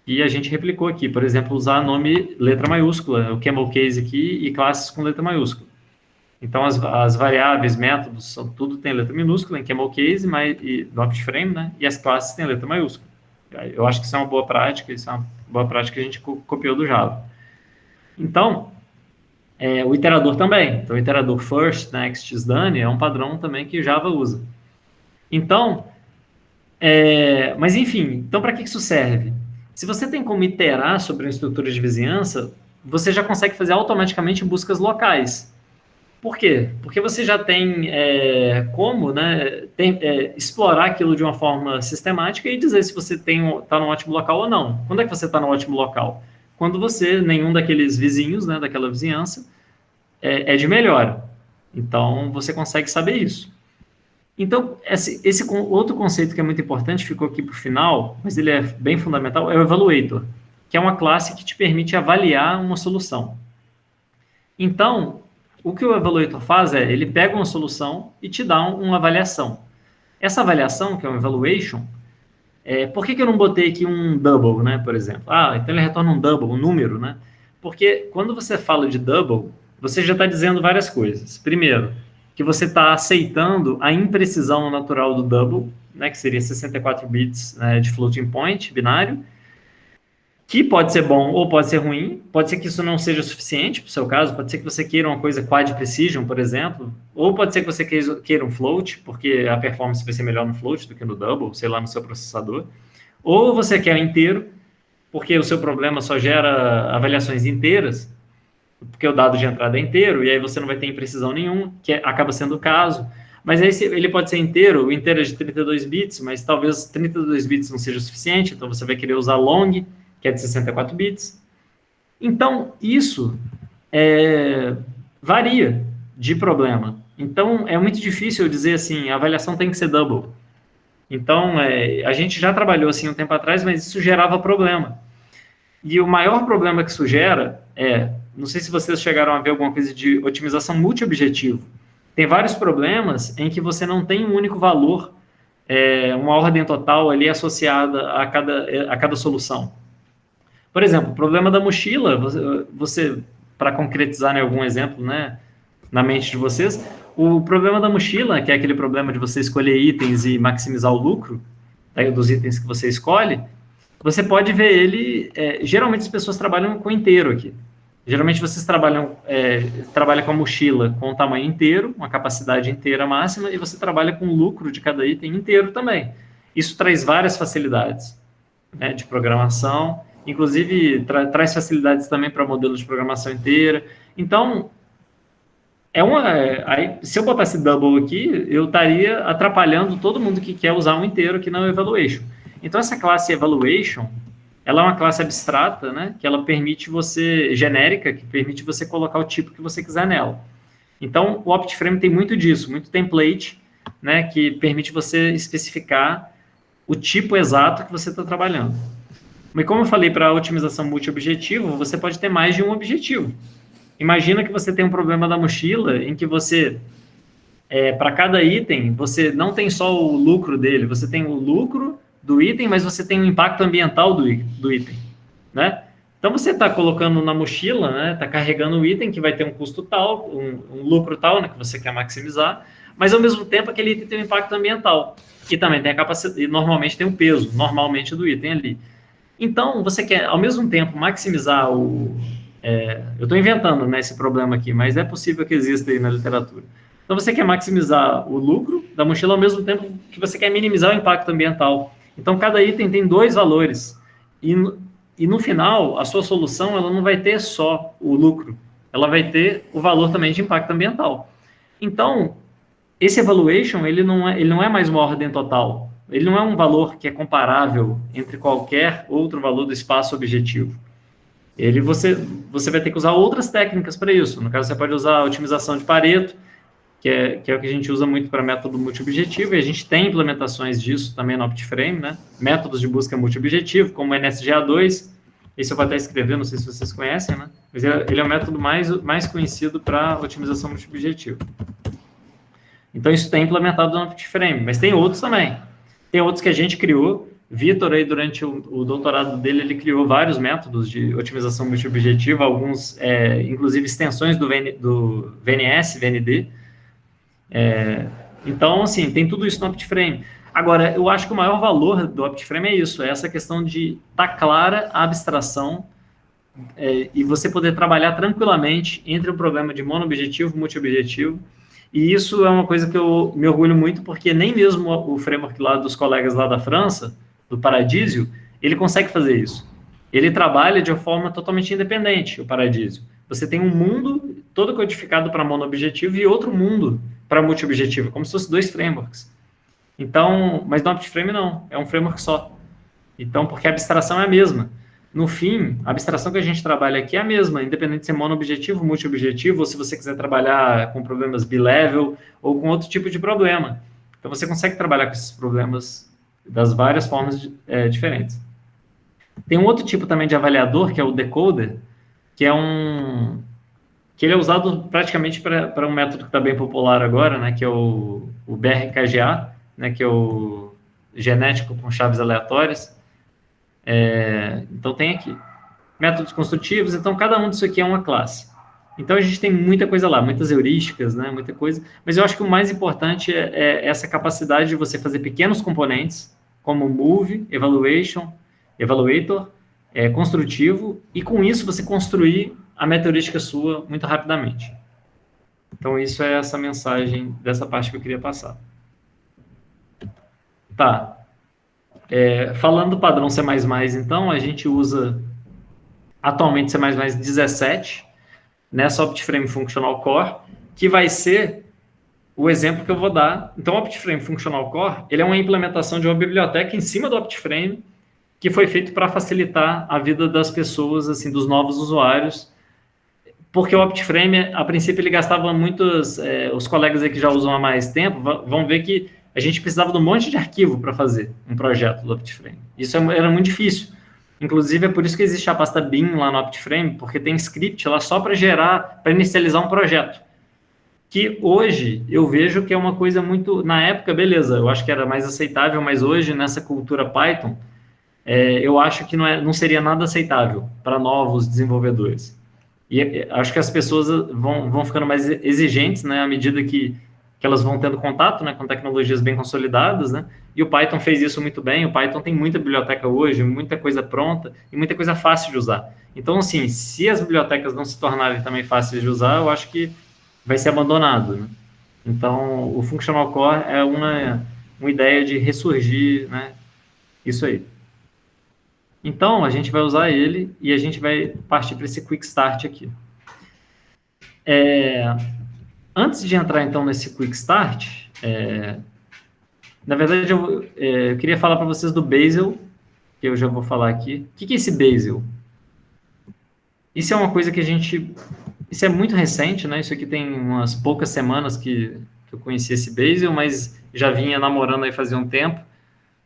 e a gente replicou aqui. Por exemplo, usar nome letra maiúscula, o camel case aqui, e classes com letra maiúscula. Então, as variáveis, métodos, tudo tem letra minúscula em camel case, e no OptiFrame, né? E as classes têm letra maiúscula. Eu acho que isso é uma boa prática, isso é uma boa prática que a gente copiou do Java. Então, o iterador também. Então, o iterador first, next, is done é um padrão também que o Java usa. Então, mas enfim, então para que isso serve? Se você tem como iterar sobre uma estrutura de vizinhança, você já consegue fazer automaticamente buscas locais. Por quê? Porque você já tem como, né, explorar aquilo de uma forma sistemática e dizer se você está no ótimo local ou não. Quando é que você está no ótimo local? Quando nenhum daqueles vizinhos, né, daquela vizinhança, é de melhora. Então, você consegue saber isso. Então, esse outro conceito que é muito importante, ficou aqui para o final, mas ele é bem fundamental, é o Evaluator, que é uma classe que te permite avaliar uma solução. Então, o que o Evaluator faz ele pega uma solução e te dá uma avaliação. Essa avaliação, que é um Evaluation, por que eu não botei aqui um double, né, por exemplo? Então ele retorna um double, um número, né? Porque quando você fala de double, você já está dizendo várias coisas. Primeiro, que você está aceitando a imprecisão natural do double, né, que seria 64 bits de floating point binário, que pode ser bom ou pode ser ruim, pode ser que isso não seja suficiente para o seu caso, pode ser que você queira uma coisa quad precision, por exemplo, ou pode ser que você queira um float, porque a performance vai ser melhor no float do que no double, sei lá, no seu processador, ou você quer inteiro, porque o seu problema só gera avaliações inteiras, porque o dado de entrada é inteiro, e aí você não vai ter imprecisão nenhuma, que acaba sendo o caso. Mas aí ele pode ser inteiro, o inteiro é de 32 bits, mas talvez 32 bits não seja suficiente, então você vai querer usar long, que é de 64 bits. Então, isso varia de problema. Então, é muito difícil eu dizer assim, a avaliação tem que ser double. Então, a gente já trabalhou assim um tempo atrás, mas isso gerava problema. E o maior problema que isso gera não sei se vocês chegaram a ver alguma coisa de otimização multi-objetivo. Tem vários problemas em que você não tem um único valor, uma ordem total ali associada a cada solução. Por exemplo, o problema da mochila, você para concretizar algum exemplo, né, na mente de vocês, o problema da mochila, que é aquele problema de você escolher itens e maximizar o lucro dos itens que você escolhe, você pode ver ele, geralmente as pessoas trabalham com inteiro aqui. Geralmente vocês trabalham com a mochila com o tamanho inteiro, uma capacidade inteira máxima, e você trabalha com o lucro de cada item inteiro também. Isso traz várias facilidades, né, de programação, inclusive traz facilidades também para modelo de programação inteira. Então, se eu botasse double aqui, eu estaria atrapalhando todo mundo que quer usar um inteiro aqui na Evaluation. Então, essa classe Evaluation, ela é uma classe abstrata, né, que ela permite genérica, que permite você colocar o tipo que você quiser nela. Então, o OptiFrame tem muito disso, muito template, né, que permite você especificar o tipo exato que você está trabalhando. Mas como eu falei, para a otimização multi-objetivo, você pode ter mais de um objetivo. Imagina que você tem um problema da mochila em que você, para cada item, você não tem só o lucro dele, você tem o lucro do item, mas você tem o impacto ambiental do item, né? Então, você está colocando na mochila, né? Está carregando o item que vai ter um custo tal, um lucro tal, né? Que você quer maximizar, mas, ao mesmo tempo, aquele item tem um impacto ambiental, e também tem a capacidade, e normalmente tem o peso, normalmente, do item ali. Então, você quer, ao mesmo tempo, maximizar eu estou inventando, né, esse problema aqui, mas é possível que exista aí na literatura. Então, você quer maximizar o lucro da mochila ao mesmo tempo que você quer minimizar o impacto ambiental. Então, cada item tem 2 valores. E no final, a sua solução ela não vai ter só o lucro, ela vai ter o valor também de impacto ambiental. Então, esse evaluation, ele não é mais uma ordem total. Ele não é um valor que é comparável entre qualquer outro valor do espaço objetivo. Você vai ter que usar outras técnicas para isso. No caso, você pode usar a otimização de Pareto, que é o que a gente usa muito para método multi-objetivo, e a gente tem implementações disso também no OptiFrame, né? Métodos de busca multi-objetivo, como o NSGA2, esse eu vou até escrever, não sei se vocês conhecem, né? Mas ele é o método mais conhecido para otimização multi-objetivo. Então, isso tem implementado no OptiFrame, mas tem outros também. Tem outros que a gente criou, Vitor, aí, durante o doutorado dele, ele criou vários métodos de otimização multiobjetiva, alguns, inclusive, extensões do VNS, VND. Então, assim, tem tudo isso no OptiFrame. Agora, eu acho que o maior valor do OptiFrame é isso, é essa questão de estar clara a abstração e você poder trabalhar tranquilamente entre o problema de monoobjetivo e multiobjetivo. E isso é uma coisa que eu me orgulho muito, porque nem mesmo o framework lá dos colegas lá da França, do Paradísio, ele consegue fazer isso. Ele trabalha de uma forma totalmente independente, o Paradísio. Você tem um mundo todo codificado para monoobjetivo e outro mundo para multiobjetivo, como se fossem dois frameworks. Então, mas no OptiFrame não, é um framework só. Então, porque a abstração é a mesma. No fim, a abstração que a gente trabalha aqui é a mesma, independente de ser monoobjetivo, multiobjetivo, ou se você quiser trabalhar com problemas bilevel ou com outro tipo de problema. Então, você consegue trabalhar com esses problemas das várias formas diferentes. Tem um outro tipo também de avaliador, que é o decoder, que ele é usado praticamente para um método que está bem popular agora, né, que é o BRKGA, né, que é o genético com chaves aleatórias. Então, tem aqui métodos construtivos, então cada um disso aqui é uma classe. Então, a gente tem muita coisa lá, muitas heurísticas, né, muita coisa, mas eu acho que o mais importante é essa capacidade de você fazer pequenos componentes, como move, evaluation, evaluator, construtivo, e com isso você construir a meta-heurística sua muito rapidamente. Então, isso é essa mensagem dessa parte que eu queria passar. Tá. Falando do padrão C++, então, a gente usa atualmente C++ 17, nessa OptiFrame Functional Core, que vai ser o exemplo que eu vou dar. Então, o OptiFrame Functional Core, ele é uma implementação de uma biblioteca em cima do OptiFrame, que foi feito para facilitar a vida das pessoas, assim, dos novos usuários, porque o OptiFrame, a princípio, ele gastava muitos... os colegas aí que já usam há mais tempo vão ver que a gente precisava de um monte de arquivo para fazer um projeto do OptiFrame. Isso era muito difícil. Inclusive, é por isso que existe a pasta bin lá no OptiFrame, porque tem script lá só para inicializar um projeto. Que hoje eu vejo que é uma coisa muito... Na época, beleza, eu acho que era mais aceitável, mas hoje, nessa cultura Python, eu acho que não seria nada aceitável para novos desenvolvedores. E acho que as pessoas vão ficando mais exigentes, né, à medida que elas vão tendo contato, né, com tecnologias bem consolidadas, né, e o Python fez isso muito bem. O Python tem muita biblioteca hoje, muita coisa pronta e muita coisa fácil de usar. Então, assim, se as bibliotecas não se tornarem também fáceis de usar, eu acho que vai ser abandonado, né? Então, o Functional Core é uma ideia de ressurgir, né, isso aí. Então, a gente vai usar ele e a gente vai partir para esse Quick Start aqui. Antes de entrar, então, nesse Quick Start, na verdade, eu queria falar para vocês do Bazel, que eu já vou falar aqui. O que é esse Bazel? Isso é uma coisa que isso é muito recente, né? Isso aqui tem umas poucas semanas que eu conheci esse Bazel, mas já vinha namorando aí fazia um tempo.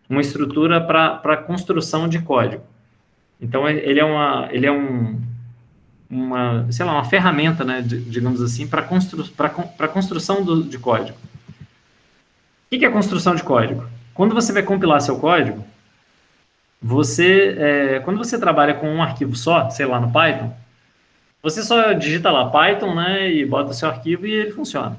Uma estrutura para construção de código. Então, ele é uma ferramenta, né, digamos assim, para construção de código. O que é construção de código? Quando você vai compilar seu código, quando você trabalha com um arquivo só, sei lá, no Python, você só digita lá Python, né, e bota seu arquivo e ele funciona,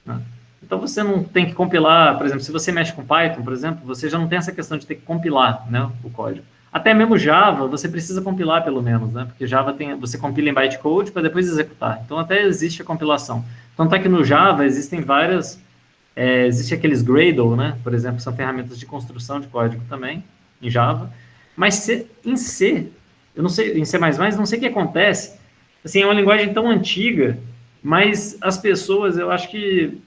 né? Então, você não tem que compilar, por exemplo, se você mexe com Python, por exemplo, você já não tem essa questão de ter que compilar, né, o código. Até mesmo Java, você precisa compilar pelo menos, né, porque Java você compila em bytecode para depois executar. Então, até existe a compilação. Tanto é que no Java existem existe aqueles Gradle, né, por exemplo, são ferramentas de construção de código também, em Java. Mas em C, eu não sei, em C++, não sei o que acontece. Assim, é uma linguagem tão antiga, mas as pessoas, eu acho que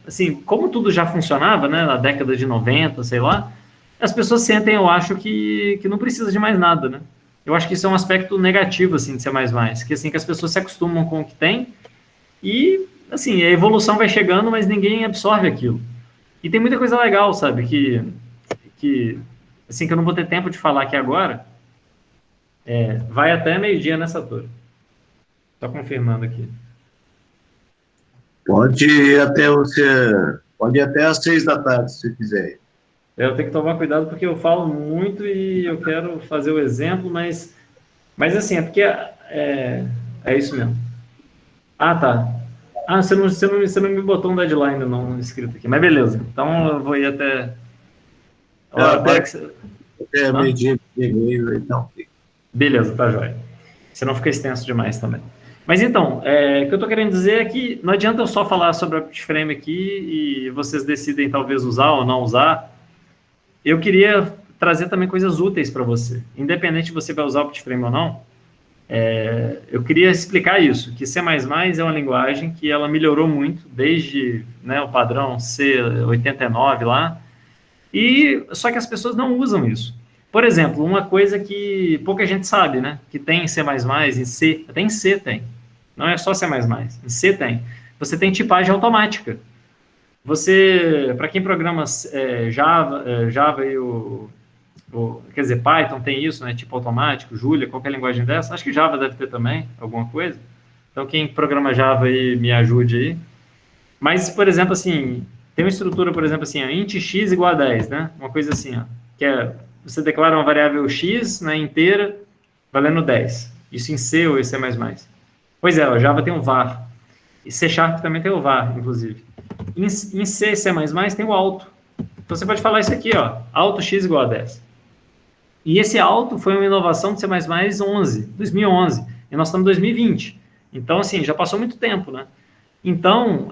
assim, como tudo já funcionava, né, na década de 90, sei lá, as pessoas sentem, eu acho, que não precisa de mais nada, né? Eu acho que isso é um aspecto negativo, assim, de C++, que, assim, que as pessoas se acostumam com o que tem e, assim, a evolução vai chegando, mas ninguém absorve aquilo. E tem muita coisa legal, sabe, assim, que eu não vou ter tempo de falar aqui agora, vai até meio-dia nessa tour. Estou confirmando aqui. Pode ir até às 6 da tarde, se quiser. Eu tenho que tomar cuidado porque eu falo muito e eu quero fazer o exemplo, mas assim, é porque é isso mesmo. Ah, tá. Ah, você não me botou um deadline não escrito aqui, mas beleza. Então eu vou ir até a hora que você... meio-dia e meio, então. Beleza, tá jóia. Senão fica extenso demais também. Mas então, o que eu estou querendo dizer é que não adianta eu só falar sobre a OptiFrame aqui e vocês decidem talvez usar ou não usar. Eu queria trazer também coisas úteis para você. Independente se você vai usar o OptiFrame ou não, eu queria explicar isso, que C++ é uma linguagem que ela melhorou muito desde, né, o padrão C89 lá, e só que as pessoas não usam isso. Por exemplo, uma coisa que pouca gente sabe, né, que tem em C++, em C, até em C tem, não é só C++, em C tem. Você tem tipagem automática. Você, para quem programa Java e quer dizer, Python tem isso, né? Tipo automático, Julia, qualquer linguagem dessa. Acho que Java deve ter também, alguma coisa. Então, quem programa Java aí, me ajude aí. Mas, por exemplo, assim, tem uma estrutura, por exemplo, assim, int x igual a 10, né? Uma coisa assim, ó, que você declara uma variável x, né, inteira, valendo 10. Isso em C ou em C++. Pois é, o Java tem o var. E C# também tem o var, inclusive. Em C e C++ tem o alto. Então, você pode falar isso aqui, ó, alto x igual a 10. E esse alto foi uma inovação do C++ 2011, e nós estamos em 2020. Então, assim, já passou muito tempo, né? Então,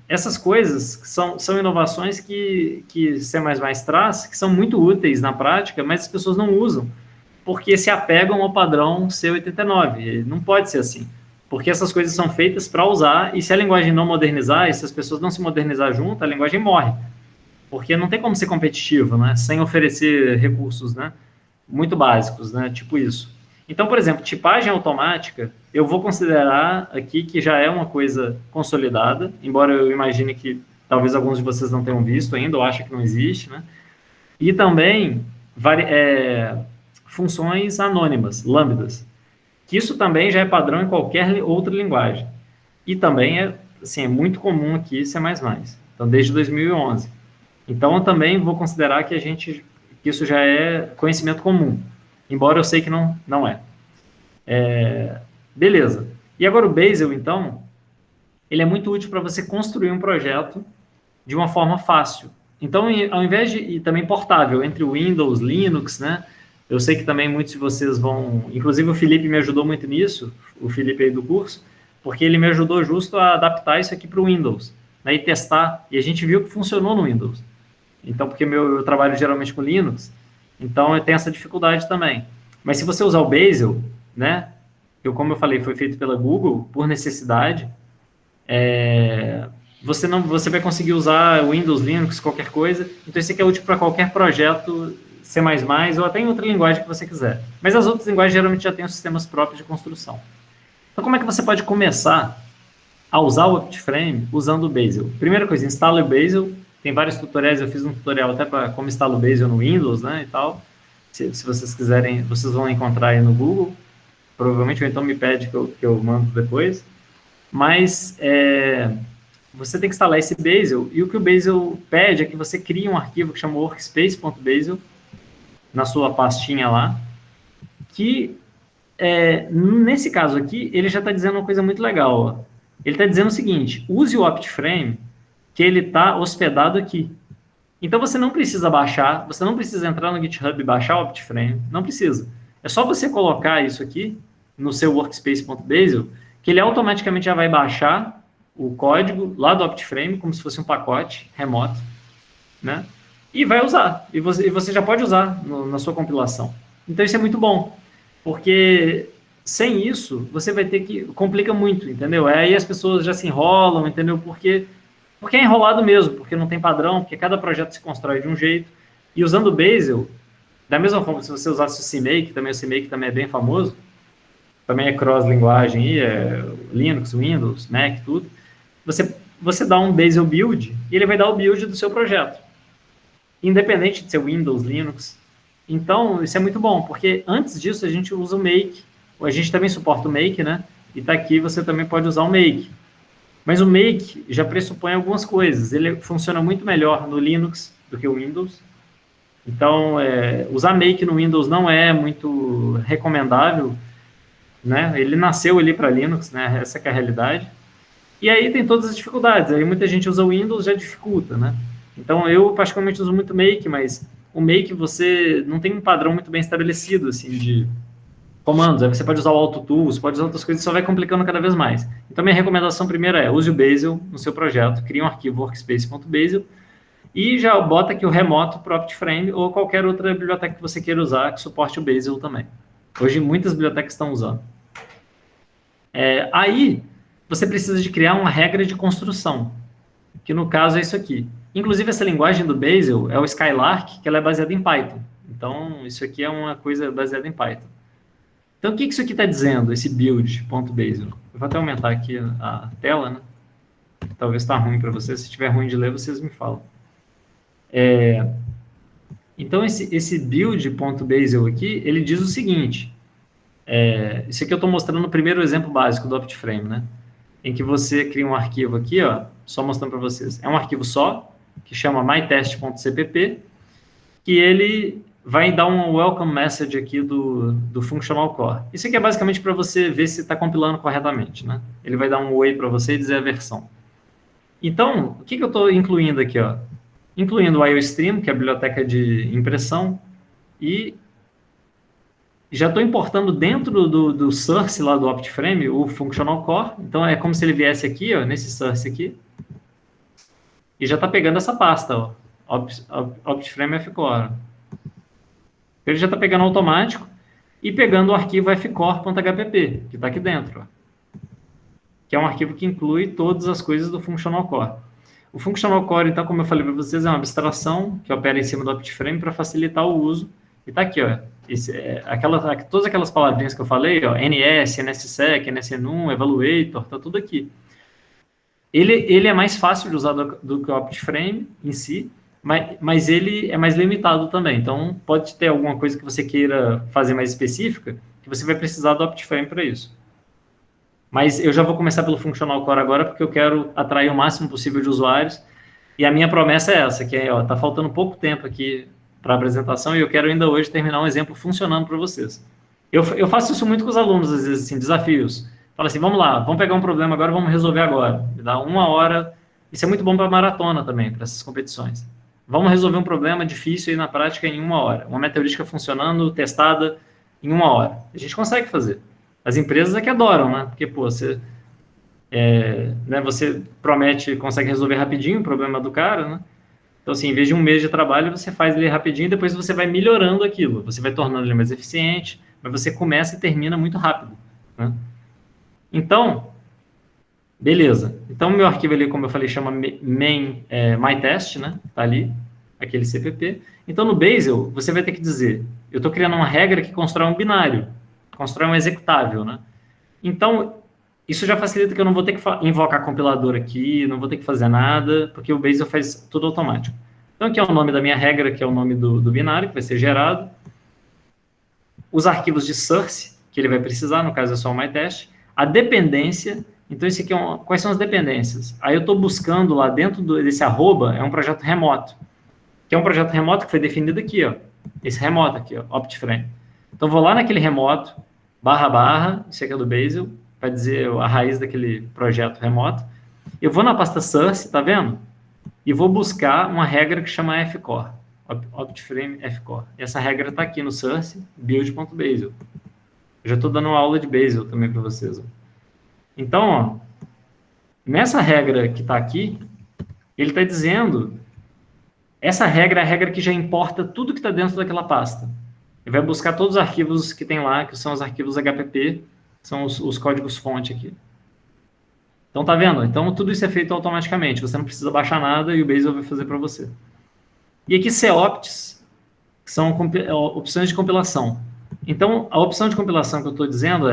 essas coisas são inovações que C++ traz, que são muito úteis na prática, mas as pessoas não usam, porque se apegam ao padrão C89. Não pode ser assim, porque essas coisas são feitas para usar, e se a linguagem não modernizar, e se as pessoas não se modernizar junto, a linguagem morre. Porque não tem como ser competitivo, né, sem oferecer recursos, né, muito básicos, né, tipo isso. Então, por exemplo, tipagem automática, eu vou considerar aqui que já é uma coisa consolidada, embora eu imagine que talvez alguns de vocês não tenham visto ainda, ou achem que não existe, né, e também funções anônimas, lambdas, que isso também já é padrão em qualquer outra linguagem. E também é muito comum aqui C++, então desde 2011. Então, eu também vou considerar que isso já é conhecimento comum, embora eu sei que não é. Beleza. E agora o Bazel, então, ele é muito útil para você construir um projeto de uma forma fácil. Então, ao invés de... E também portável, entre Windows, Linux, né? Eu sei que também muitos de vocês vão... Inclusive, o Felipe me ajudou muito nisso, o Felipe aí do curso, porque ele me ajudou justo a adaptar isso aqui para o Windows, né, e testar. E a gente viu que funcionou no Windows. Então, porque eu trabalho geralmente com Linux, então eu tenho essa dificuldade também. Mas se você usar o Bazel, né, como eu falei, foi feito pela Google, por necessidade, você vai conseguir usar Windows, Linux, qualquer coisa. Então, isso aqui é útil para qualquer projeto C++, ou até em outra linguagem que você quiser. Mas as outras linguagens geralmente já têm os sistemas próprios de construção. Então, como é que você pode começar a usar o OptiFrame usando o Bazel? Primeira coisa, instala o Bazel. Tem vários tutoriais, eu fiz um tutorial até para como instalar o Bazel no Windows, né, e tal. Se vocês quiserem, vocês vão encontrar aí no Google. Provavelmente, ou então me pede que eu mando depois. Mas você tem que instalar esse Bazel, e o que o Bazel pede é que você crie um arquivo que chama workspace.bazel na sua pastinha lá, que nesse caso aqui, ele já está dizendo uma coisa muito legal. Ó. Ele está dizendo o seguinte: use o OptiFrame, que ele está hospedado aqui. Então, você não precisa baixar, você não precisa entrar no GitHub e baixar o OptiFrame, não precisa. É só você colocar isso aqui no seu workspace.bazel, que ele automaticamente já vai baixar o código lá do OptiFrame, como se fosse um pacote remoto, né? E vai usar. E você já pode usar na sua compilação. Então, isso é muito bom, porque sem isso, você vai ter que... Complica muito, entendeu? Aí as pessoas já se enrolam, entendeu? Porque é enrolado mesmo, porque não tem padrão, porque cada projeto se constrói de um jeito. E usando o Bazel, da mesma forma que se você usasse o CMake, o CMake também é bem famoso, também é cross-linguagem, Linux, Windows, Mac, tudo, você dá um Bazel build, e ele vai dar o build do seu projeto, independente de ser Windows, Linux. Então, isso é muito bom, porque antes disso a gente usa o Make, a gente também suporta o Make, né? E tá aqui, você também pode usar o Make. Mas o Make já pressupõe algumas coisas. Ele funciona muito melhor no Linux, do que o Windows. Então, usar Make no Windows não é muito recomendável, né? Ele nasceu ali para Linux, né? Essa que é a realidade. E aí tem todas as dificuldades. Aí muita gente usa o Windows, já dificulta, né? Então, eu particularmente uso muito Make, mas o Make você não tem um padrão muito bem estabelecido, assim, de comandos. Aí você pode usar o AutoTools, pode usar outras coisas, só vai complicando cada vez mais. Então, minha recomendação primeira é, use o Bazel no seu projeto, crie um arquivo workspace.bazel e já bota aqui o remoto para o OptiFrame ou qualquer outra biblioteca que você queira usar que suporte o Bazel também. Hoje, muitas bibliotecas estão usando. Aí, você precisa de criar uma regra de construção, que no caso é isso aqui. Inclusive, essa linguagem do Bazel é o Skylark, que ela é baseada em Python. Então, isso aqui é uma coisa baseada em Python. Então, o que isso aqui está dizendo, esse build.bazel? Eu vou até aumentar aqui a tela, né? Talvez está ruim para vocês. Se estiver ruim de ler, vocês me falam. Então, esse build.bazel aqui, ele diz o seguinte. Isso aqui eu estou mostrando no primeiro exemplo básico do OptiFrame, né? Em que você cria um arquivo aqui, ó, só mostrando para vocês. É um arquivo só, que chama mytest.cpp, que ele vai dar um welcome message aqui do functional core. Isso aqui é basicamente para você ver se está compilando corretamente, né? Ele vai dar um oi para você e dizer a versão. Então, o que eu estou incluindo aqui, ó? Incluindo o IOStream, que é a biblioteca de impressão, e já estou importando dentro do source lá do OptiFrame o functional core. Então, é como se ele viesse aqui, ó, nesse source aqui, e já está pegando essa pasta, ó, OptiFrame fcore. Ele já está pegando automático e pegando o arquivo fcore.hpp, que está aqui dentro, ó, que é um arquivo que inclui todas as coisas do Functional Core. O Functional Core, então, como eu falei para vocês, é uma abstração que opera em cima do OptiFrame para facilitar o uso. E está aqui, ó, todas aquelas palavrinhas que eu falei, ó, NS, NSSEC, NSNum, Evaluator, está tudo aqui. Ele é mais fácil de usar do que o OptiFrame em si, mas ele é mais limitado também. Então, pode ter alguma coisa que você queira fazer mais específica, que você vai precisar do OptiFrame para isso. Mas eu já vou começar pelo Functional Core agora, porque eu quero atrair o máximo possível de usuários. E a minha promessa é essa, que está faltando pouco tempo aqui para a apresentação, e eu quero ainda hoje terminar um exemplo funcionando para vocês. Eu faço isso muito com os alunos, às vezes, assim, desafios. Fala assim, vamos lá, vamos pegar um problema agora, vamos resolver agora. Me dá 1 hora. Isso é muito bom para maratona também, para essas competições. Vamos resolver um problema difícil aí na prática em 1 hora. Uma meta-heurística funcionando, testada em 1 hora. A gente consegue fazer. As empresas é que adoram, né? Porque, pô, você promete, consegue resolver rapidinho o problema do cara, né? Então, assim, em vez de 1 mês de trabalho, você faz ele rapidinho e depois você vai melhorando aquilo. Você vai tornando ele mais eficiente, mas você começa e termina muito rápido, né? Então, beleza. Então, meu arquivo ali, como eu falei, chama mytest, né? Tá ali, aquele CPP. Então, no Bazel, você vai ter que dizer, eu estou criando uma regra que constrói um binário, constrói um executável, né? Então, isso já facilita que eu não vou ter que invocar compilador aqui, não vou ter que fazer nada, porque o Bazel faz tudo automático. Então, aqui é o nome da minha regra, que é o nome do binário, que vai ser gerado. Os arquivos de source, que ele vai precisar, no caso é só o mytest. A dependência, então esse aqui quais são as dependências? Aí eu estou buscando lá dentro desse arroba, é um projeto remoto, que é um projeto remoto que foi definido aqui, ó, esse remoto aqui, ó, OptiFrame. Então vou lá naquele remoto, //, isso aqui é do Bazel, vai dizer a raiz daquele projeto remoto. Eu vou na pasta source, tá vendo? E vou buscar uma regra que chama fcore, OptiFrame fcore. E essa regra está aqui no source, build.bazel. Eu já estou dando uma aula de Bazel também para vocês. Ó. Então, ó, nessa regra que está aqui, ele está dizendo, essa regra é a regra que já importa tudo que está dentro daquela pasta. Ele vai buscar todos os arquivos que tem lá, que são os arquivos HPP, são os códigos-fonte aqui. Então, tá vendo? Então, tudo isso é feito automaticamente. Você não precisa baixar nada e o Bazel vai fazer para você. E aqui, COPTs, que são opções de compilação. Então, a opção de compilação que eu estou dizendo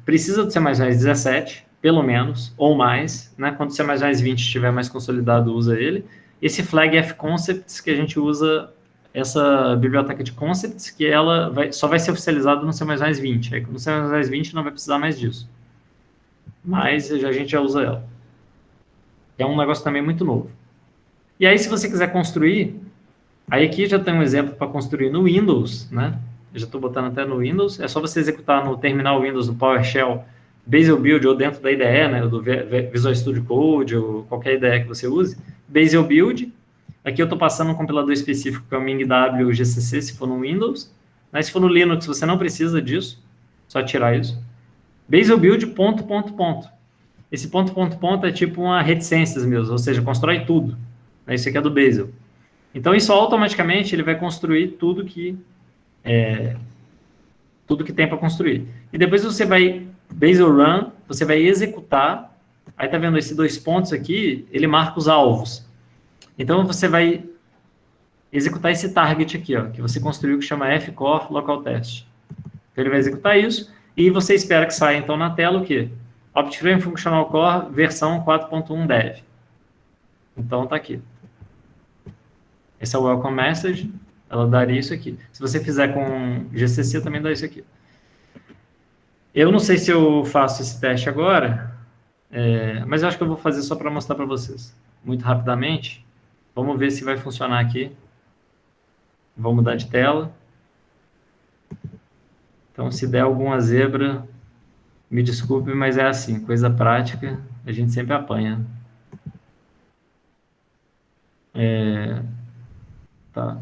precisa do C++ 17, pelo menos, ou mais, né? Quando o C++ 20 estiver mais consolidado, usa ele. Esse flag fconcepts, que a gente usa essa biblioteca de concepts, que ela só vai ser oficializada no C++ 20. Aí, no C++ 20 não vai precisar mais disso. Mas a gente já usa ela. É um negócio também muito novo. E aí, se você quiser construir, Aí aqui já tem um exemplo para construir no Windows, né? Eu já estou botando até no Windows. É só você executar no terminal Windows do PowerShell Bazel Build ou dentro da IDE, né? Do Visual Studio Code ou qualquer IDE que você use. Bazel Build. Aqui eu estou passando um compilador específico que é o MingW GCC, se for no Windows. Mas se for no Linux, você não precisa disso. Só tirar isso. Bazel Build, ponto, ponto, ponto. Esse ponto, ponto, ponto é tipo uma reticências mesmo, ou seja, constrói tudo. Isso aqui é do Bazel. Então, isso automaticamente ele vai construir tudo que tem para construir. E depois você vai, Bazel Run, você vai executar. Aí tá vendo esses 2 pontos aqui, ele marca os alvos. Então, você vai executar esse target aqui, ó, que você construiu, que chama fcore local test. Então, ele vai executar isso, e você espera que saia, então, na tela o quê? OptiFrame Functional Core versão 4.1 dev. Então, tá aqui. Esse é o Welcome Message, ela daria isso aqui. Se você fizer com GCC, também dá isso aqui. Eu não sei se eu faço esse teste agora, mas eu acho que eu vou fazer só para mostrar para vocês. Muito rapidamente. Vamos ver se vai funcionar aqui. Vou mudar de tela. Então, se der alguma zebra, me desculpe, mas é assim, coisa prática, a gente sempre apanha. Tá.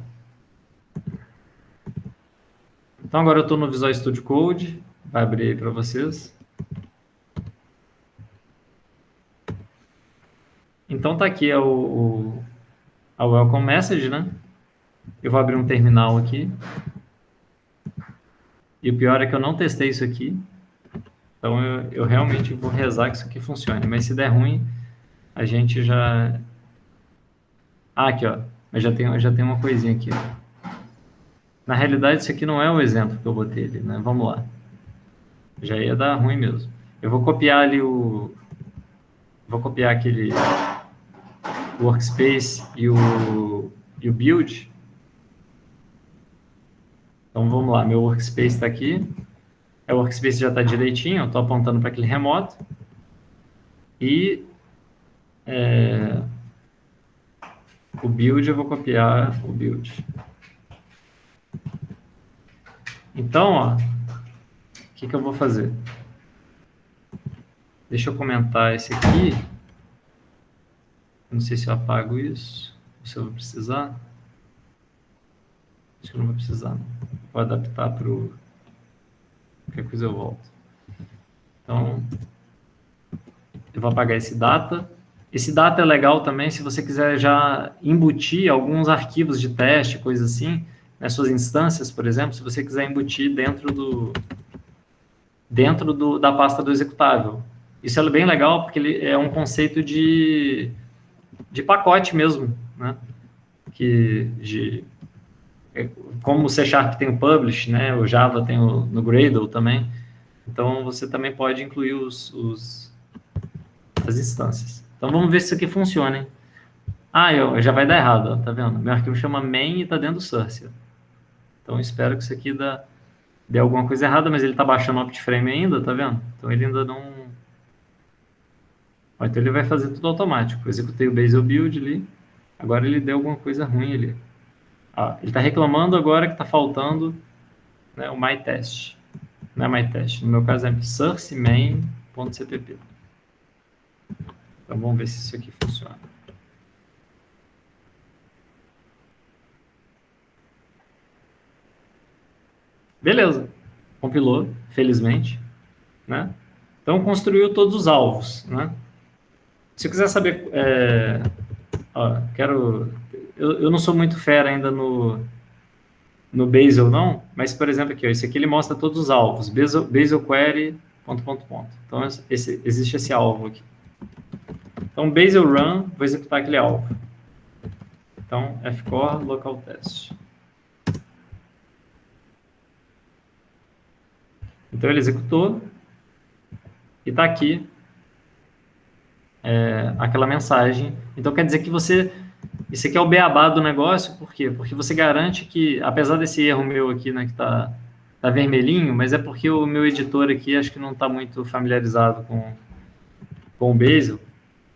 Então, agora eu estou no Visual Studio Code. Vai abrir aí para vocês. Então, tá aqui a Welcome Message, né? Eu vou abrir um terminal aqui. E o pior é que eu não testei isso aqui. Então, eu realmente vou rezar que isso aqui funcione. Mas se der ruim, a gente já... Ah, aqui, ó. Eu já tenho uma coisinha aqui. Na realidade, isso aqui não é o exemplo que eu botei ali, né? Vamos lá. Já ia dar ruim mesmo. Eu vou copiar ali Vou copiar aquele workspace e o build. Então, vamos lá. Meu workspace está aqui. O workspace já está direitinho. Eu estou apontando para aquele remoto. E o build, eu vou copiar o build. Então, ó, o que eu vou fazer? Deixa eu comentar esse aqui. Não sei se eu apago isso, ou se eu vou precisar. Acho que não vou precisar, não. Vou adaptar para o... Qualquer coisa eu volto. Então, eu vou apagar esse data. Esse data é legal também se você quiser já embutir alguns arquivos de teste, coisa assim, nas suas instâncias, por exemplo, se você quiser embutir dentro da pasta do executável. Isso é bem legal porque ele é um conceito de pacote mesmo, né? Como o C# tem o Publish, né? O Java tem no Gradle também. Então, você também pode incluir as instâncias. Então, vamos ver se isso aqui funciona, hein? Já vai dar errado, ó, tá vendo? Meu arquivo chama main e tá dentro do source. Então, espero que isso aqui dê alguma coisa errada, mas ele tá baixando o OptiFrame ainda, tá vendo? Então, ele ainda não... Então, ele vai fazer tudo automático. Eu executei o Bazel Build ali, agora ele deu alguma coisa ruim ali. Ele está reclamando agora que está faltando, né, o myTest. Não é myTest. No meu caso é source main.cpp. Então vamos ver se isso aqui funciona. Beleza. Compilou, felizmente, né? Então construiu todos os alvos, né? Se eu quiser saber... Eu não sou muito fera ainda no Bazel, não, mas, por exemplo, aqui, ó, esse aqui ele mostra todos os alvos, Bazel Query, ... Então, existe esse alvo aqui. Então, Bazel Run, vou executar aquele alvo. Então, fcore local test. Então, ele executou e está aqui aquela mensagem. Então, quer dizer que isso aqui é o beabá do negócio, por quê? Porque você garante que, apesar desse erro meu aqui, né, que tá vermelhinho, mas é porque o meu editor aqui acho que não está muito familiarizado com o Bazel,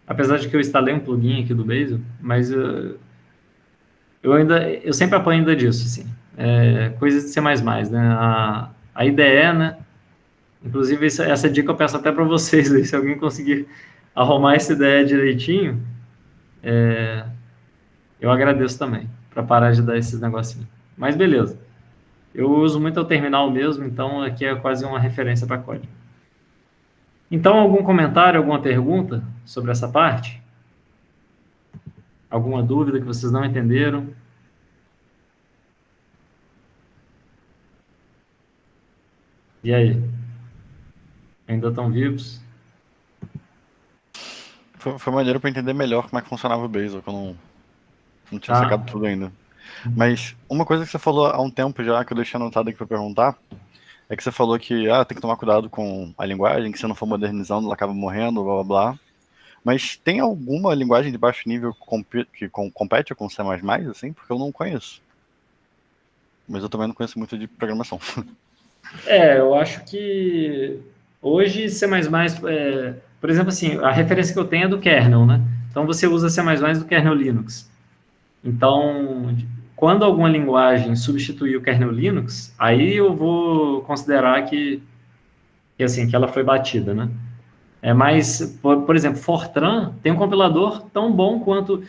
apesar de que eu instalei um plugin aqui do Bazel, mas eu eu sempre apanho ainda disso, assim, coisas de C++, né, a IDE, né, inclusive essa dica eu peço até para vocês, aí, se alguém conseguir arrumar essa ideia direitinho, eu agradeço também, para parar de dar esses negocinhos. Mas beleza. Eu uso muito o terminal mesmo, então aqui é quase uma referência para código. Então, algum comentário, alguma pergunta sobre essa parte? Alguma dúvida que vocês não entenderam? E aí? Ainda estão vivos? Foi maneiro para entender melhor como é que funcionava o Bazel, que eu não tinha sacado tudo ainda. Mas uma coisa que você falou há um tempo já, que eu deixei anotado aqui para perguntar, é que você falou que tem que tomar cuidado com a linguagem, que se não for modernizando ela acaba morrendo, blá blá blá. Mas tem alguma linguagem de baixo nível que compete com C++, assim? Porque eu não conheço. Mas eu também não conheço muito de programação. Eu acho que hoje C++, por exemplo, assim, a referência que eu tenho é do kernel, né? Então você usa C++ do kernel Linux. Então, quando alguma linguagem substituir o kernel Linux, aí eu vou considerar que ela foi batida, né? Mas, por exemplo, Fortran tem um compilador tão bom quanto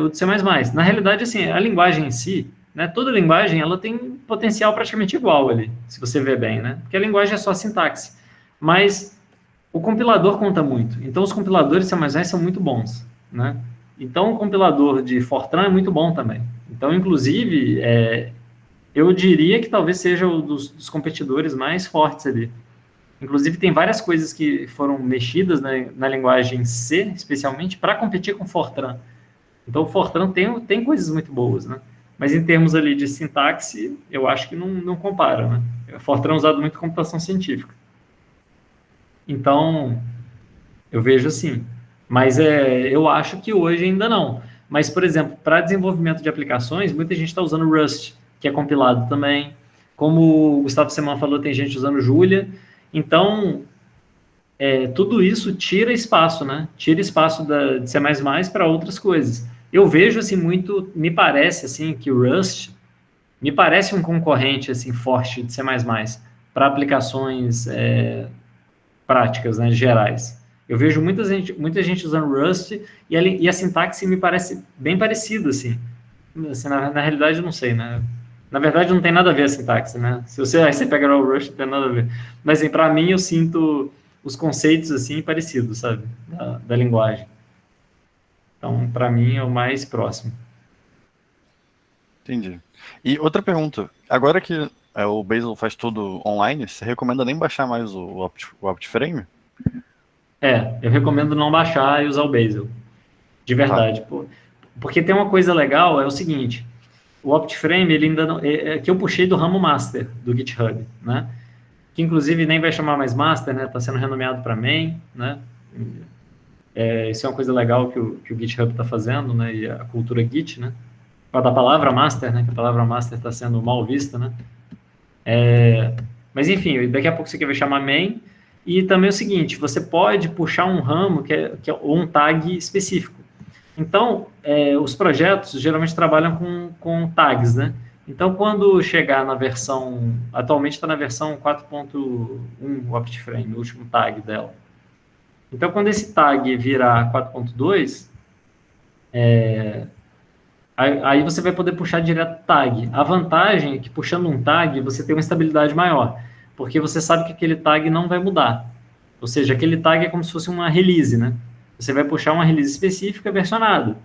o de C++. Na realidade, assim, a linguagem em si, né, toda linguagem ela tem potencial praticamente igual ali, se você ver bem, né? Porque a linguagem é só sintaxe. Mas o compilador conta muito. Então, os compiladores de C++ são muito bons, né? Então, o compilador de Fortran é muito bom também. Então, inclusive, eu diria que talvez seja um dos competidores mais fortes ali. Inclusive, tem várias coisas que foram mexidas na linguagem C, especialmente, para competir com Fortran. Então, o Fortran tem coisas muito boas, né? Mas em termos ali de sintaxe, eu acho que não compara, né? O Fortran é usado muito em computação científica. Então, eu vejo assim. Mas eu acho que hoje ainda não. Mas, por exemplo, para desenvolvimento de aplicações, muita gente está usando Rust, que é compilado também. Como o Gustavo Seman falou, tem gente usando Julia. Então, tudo isso tira espaço, né? Tira espaço de C++ para outras coisas. Eu vejo, assim, me parece, assim, que o Rust me parece um concorrente, assim, forte de C++ para aplicações práticas, né, gerais. Eu vejo muita gente usando Rust e a sintaxe me parece bem parecida, assim. Na realidade, eu não sei, né? Na verdade, não tem nada a ver a sintaxe, né? Aí você pega o Rust, não tem nada a ver. Mas, assim, para mim, eu sinto os conceitos, assim, parecidos, sabe? Da linguagem. Então, para mim, é o mais próximo. Entendi. E outra pergunta. Agora que o Bazel faz tudo online, você recomenda nem baixar mais o OptiFrame? Eu recomendo não baixar e usar o Bazel. De verdade. Tá. Porque tem uma coisa legal, é o seguinte... O OptiFrame, ele ainda não... que eu puxei do ramo Master, do GitHub, né? Que, inclusive, nem vai chamar mais Master, né? Está sendo renomeado para Main, né? Isso é uma coisa legal que o GitHub está fazendo, né? E a cultura Git, né? Da palavra Master, né? Que a palavra Master está sendo mal vista, né? Mas, enfim, daqui a pouco você vai chamar Main. E também é o seguinte, você pode puxar um ramo que é um tag específico. Então, os projetos geralmente trabalham com tags, né? Então, quando chegar na versão... Atualmente está na versão 4.1, o OptiFrame, o último tag dela. Então, quando esse tag virar 4.2, aí você vai poder puxar direto tag. A vantagem é que, puxando um tag, você tem uma estabilidade maior, porque você sabe que aquele tag não vai mudar. Ou seja, aquele tag é como se fosse uma release, né? Você vai puxar uma release específica versionada.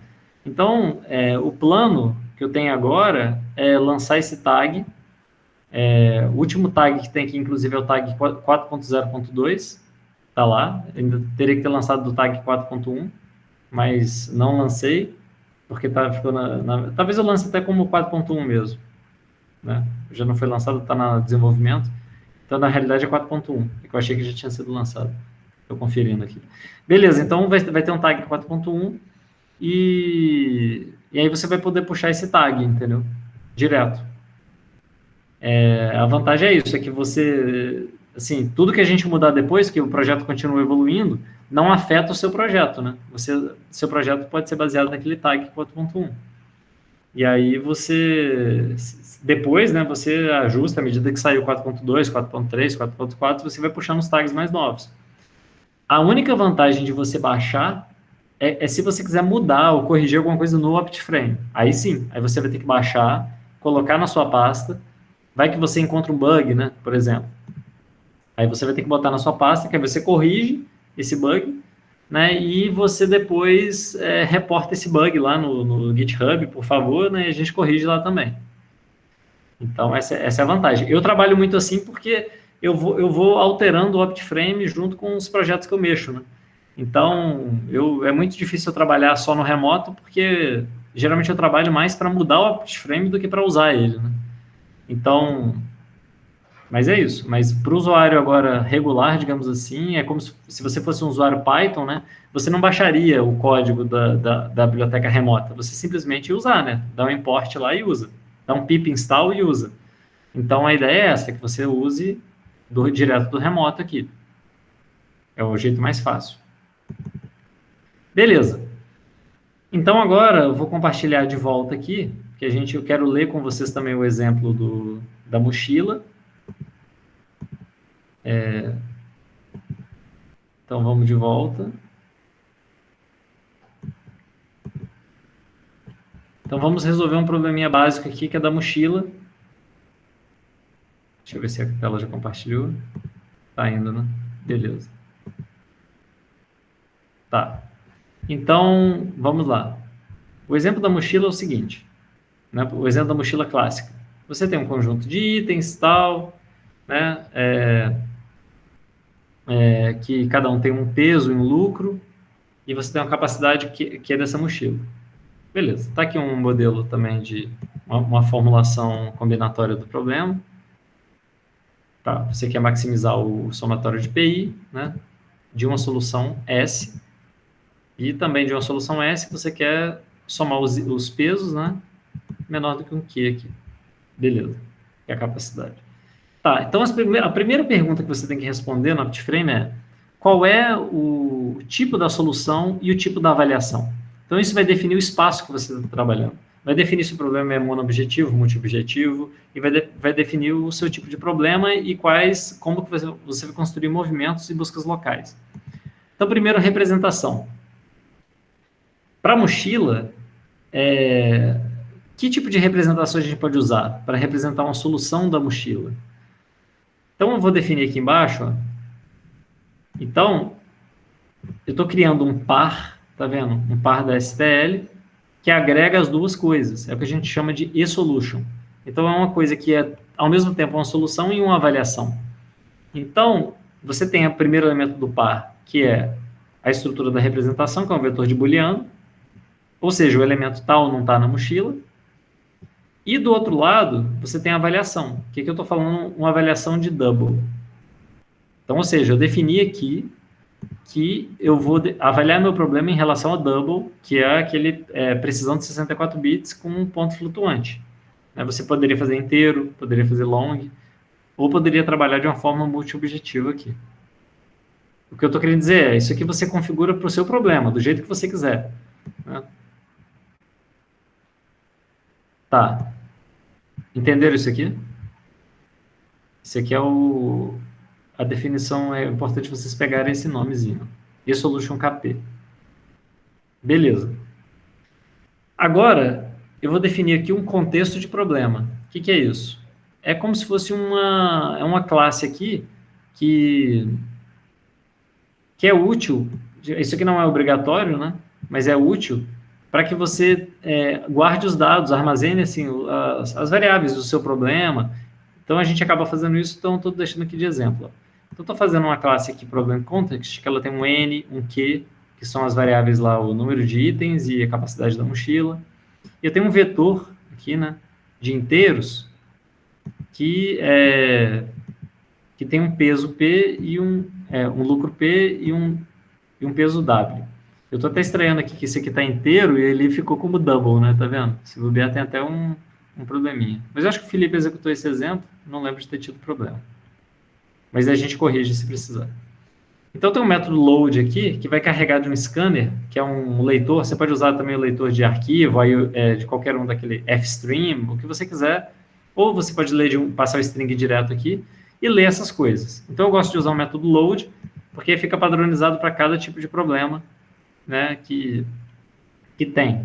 Então, o plano que eu tenho agora é lançar esse tag. O último tag que tem aqui, inclusive, é o tag 4.0.2. Está lá. Ainda teria que ter lançado do tag 4.1, mas não lancei, porque ficou talvez eu lance até como 4.1 mesmo. Né? Já não foi lançado, está no desenvolvimento. Então, na realidade, é 4.1, que eu achei que já tinha sido lançado. Estou conferindo aqui. Beleza, então vai ter um tag 4.1 e aí você vai poder puxar esse tag, entendeu? Direto. A vantagem é isso, é que você, assim, tudo que a gente mudar depois, que o projeto continua evoluindo, não afeta o seu projeto, né? Seu projeto pode ser baseado naquele tag 4.1. e aí você, depois, né, você ajusta à medida que saiu 4.2, 4.3, 4.4, você vai puxando os tags mais novos. A única vantagem de você baixar é se você quiser mudar ou corrigir alguma coisa no OptiFrame. Aí sim, aí você vai ter que baixar, colocar na sua pasta, vai que você encontra um bug, né, por exemplo. Aí você vai ter que botar na sua pasta, que aí você corrige esse bug, né, e você depois reporta esse bug lá no GitHub, por favor, né, e a gente corrige lá também. Então, essa é a vantagem. Eu trabalho muito assim porque eu vou alterando o OptiFrame junto com os projetos que eu mexo, né? Então, é muito difícil eu trabalhar só no remoto, porque geralmente eu trabalho mais para mudar o OptiFrame do que para usar ele, né? Então, mas é isso. Mas para o usuário agora regular, digamos assim, é como se você fosse um usuário Python, né? Você não baixaria o código da biblioteca remota, você simplesmente ia usar, né? Dá um import lá e usa. Dá um pip install e usa. Então, a ideia é essa, que você use direto do remoto aqui. É o jeito mais fácil. Beleza. Então, agora eu vou compartilhar de volta aqui, que eu quero ler com vocês também o exemplo da mochila. Então, vamos de volta. Então, vamos resolver um probleminha básico aqui, que é da mochila. Deixa eu ver se a tela já compartilhou. Tá indo, né? Beleza. Tá. Então, vamos lá. O exemplo da mochila é o seguinte, né? O exemplo da mochila clássica. Você tem um conjunto de itens, tal, né? Que cada um tem um peso e um lucro, e você tem uma capacidade que é dessa mochila. Beleza. Tá aqui um modelo também de uma formulação combinatória do problema. Tá. Você quer maximizar o somatório de PI, né? De uma solução S, e também de uma solução S, você quer somar os pesos, né? Menor do que um Q aqui. Beleza. Que é a capacidade. Tá, então a primeira pergunta que você tem que responder no OptiFrame é: qual é o tipo da solução e o tipo da avaliação? Então, isso vai definir o espaço que você está trabalhando. Vai definir se o problema é monoobjetivo, multiobjetivo, e vai definir o seu tipo de problema e como que você vai construir movimentos e buscas locais. Então, primeiro, representação. Para a mochila, que tipo de representação a gente pode usar para representar uma solução da mochila? Então, eu vou definir aqui embaixo. Ó. Então, eu estou criando um par, tá vendo? Um par da STL, que agrega as duas coisas. É o que a gente chama de e-solution. Então, é uma coisa que é, ao mesmo tempo, uma solução e uma avaliação. Então, você tem o primeiro elemento do par, que é a estrutura da representação, que é um vetor de booleano, ou seja, o elemento tal não está na mochila. E do outro lado, você tem a avaliação. O que eu estou falando? Uma avaliação de double. Então, ou seja, eu defini aqui que eu vou avaliar meu problema em relação a double, que é aquele precisão de 64 bits com um ponto flutuante. Você poderia fazer inteiro, poderia fazer long, ou poderia trabalhar de uma forma multi-objetiva aqui. O que eu estou querendo dizer é, isso aqui você configura para o seu problema, do jeito que você quiser. Né? Tá. Entenderam isso aqui? Isso aqui é a definição, é importante vocês pegarem esse nomezinho. E-solution KP. Beleza. Agora, eu vou definir aqui um contexto de problema. O que é isso? É como se fosse uma classe aqui que é útil. Isso aqui não é obrigatório, né? Mas é útil para que você guarde os dados, armazene assim, as variáveis do seu problema. Então, a gente acaba fazendo isso, então estou deixando aqui de exemplo. Então, estou fazendo uma classe aqui, Problem Context, que ela tem um N, um Q, que são as variáveis lá, o número de itens e a capacidade da mochila. E eu tenho um vetor aqui, né, de inteiros, que tem um peso P e um lucro P e um peso W. Eu estou até estranhando aqui que esse aqui está inteiro e ele ficou como double, né? Tá vendo? Se bobear tem até um probleminha. Mas eu acho que o Felipe executou esse exemplo, não lembro de ter tido problema. Mas a gente corrige se precisar. Então, tem um método load aqui, que vai carregar de um scanner, que é um leitor. Você pode usar também o leitor de arquivo, aí, de qualquer um daquele FStream, o que você quiser. Ou você pode ler passar o string direto aqui e ler essas coisas. Então, eu gosto de usar o método load, porque fica padronizado para cada tipo de problema, né, que tem,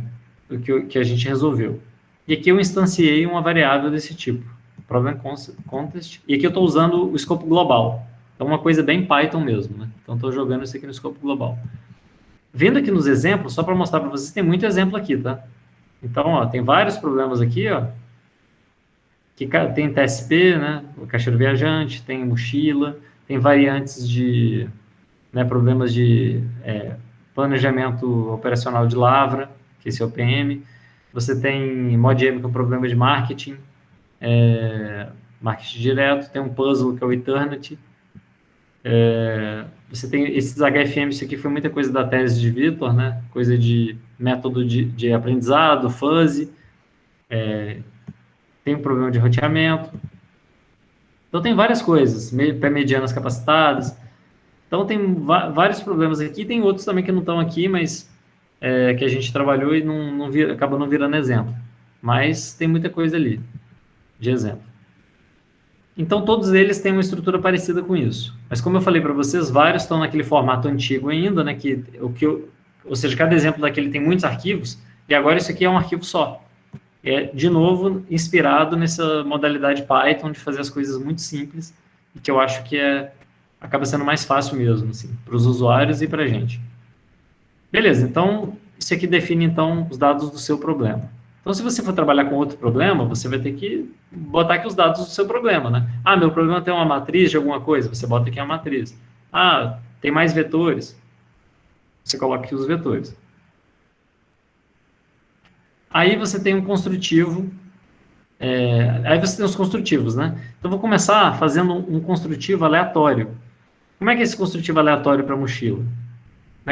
que a gente resolveu. E aqui eu instanciei uma variável desse tipo, problem context, e aqui eu estou usando o escopo global. Então, uma coisa bem Python mesmo, né? Então, estou jogando isso aqui no escopo global. Vendo aqui nos exemplos, só para mostrar para vocês, tem muito exemplo aqui, tá? Então, ó, tem vários problemas aqui, ó, que tem TSP, né, o caixeiro viajante, tem mochila, tem variantes de, né, problemas de planejamento operacional de lavra, que esse é o PM. Você tem ModM, que é um problema de marketing, marketing direto, tem um puzzle, que é o Eternity. Você tem esses HFM, isso aqui foi muita coisa da tese de Vitor, né, coisa de método de aprendizado, fuzzy, tem um problema de roteamento. Então, tem várias coisas, pré-medianas capacitadas. Então, tem vários problemas aqui. Tem outros também que não estão aqui, mas que a gente trabalhou e acabou não virando exemplo. Mas tem muita coisa ali de exemplo. Então, todos eles têm uma estrutura parecida com isso. Mas, como eu falei para vocês, vários estão naquele formato antigo ainda, né? Ou seja, cada exemplo daquele tem muitos arquivos, e agora isso aqui é um arquivo só. De novo, inspirado nessa modalidade Python de fazer as coisas muito simples, e que eu acho que acaba sendo mais fácil mesmo, assim, para os usuários e para a gente. Beleza, então, isso aqui define, então, os dados do seu problema. Então, se você for trabalhar com outro problema, você vai ter que botar aqui os dados do seu problema, né? Ah, meu problema tem uma matriz de alguma coisa, você bota aqui a matriz. Ah, tem mais vetores, você coloca aqui os vetores. Aí você tem um construtivo, aí você tem os construtivos, né? Então, vou começar fazendo um construtivo aleatório. Como é que é esse construtivo aleatório para a mochila?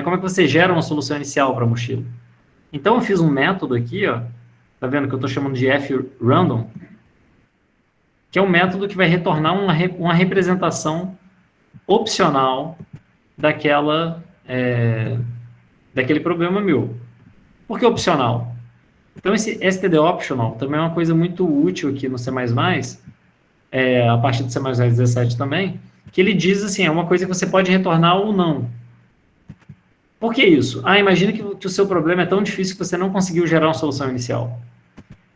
Como é que você gera uma solução inicial para a mochila? Então, eu fiz um método aqui, ó, tá vendo que eu estou chamando de frandom, que é um método que vai retornar uma representação opcional daquele problema meu. Por que opcional? Então, esse std optional também é uma coisa muito útil aqui no C++, a partir do C++ 17 também, que ele diz assim, é uma coisa que você pode retornar ou não. Por que isso? Imagina que o seu problema é tão difícil que você não conseguiu gerar uma solução inicial.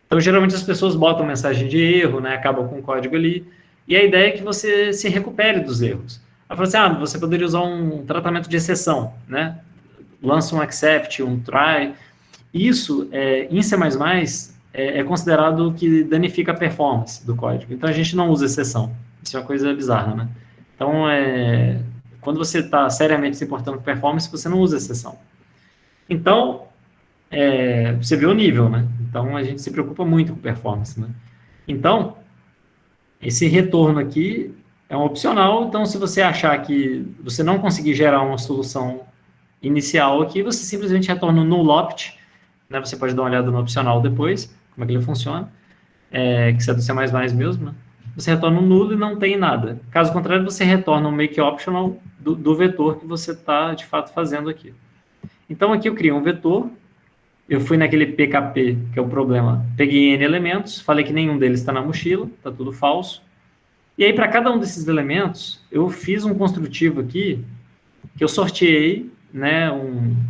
Então, geralmente as pessoas botam mensagem de erro, né, acabam com o código ali, e a ideia é que você se recupere dos erros. Ela fala assim, você poderia usar um tratamento de exceção, né? Lança um accept, um try. Isso, em C++, é considerado que danifica a performance do código. Então, a gente não usa exceção. Isso é uma coisa bizarra, né? Então, quando você está seriamente se importando com performance, você não usa exceção. Então, você vê o nível, né? Então, a gente se preocupa muito com performance, né? Então, esse retorno aqui é um opcional. Então, se você achar que você não conseguir gerar uma solução inicial aqui, você simplesmente retorna o null opt, né? Você pode dar uma olhada no opcional depois, como é que ele funciona, que isso é do C++ mesmo, né? Você retorna um nulo e não tem nada. Caso contrário, você retorna um make optional do vetor que você está, de fato, fazendo aqui. Então, aqui eu criei um vetor, eu fui naquele PKP, que é o problema, peguei N elementos, falei que nenhum deles está na mochila, está tudo falso. E aí, para cada um desses elementos, eu fiz um construtivo aqui, que eu sorteei, né,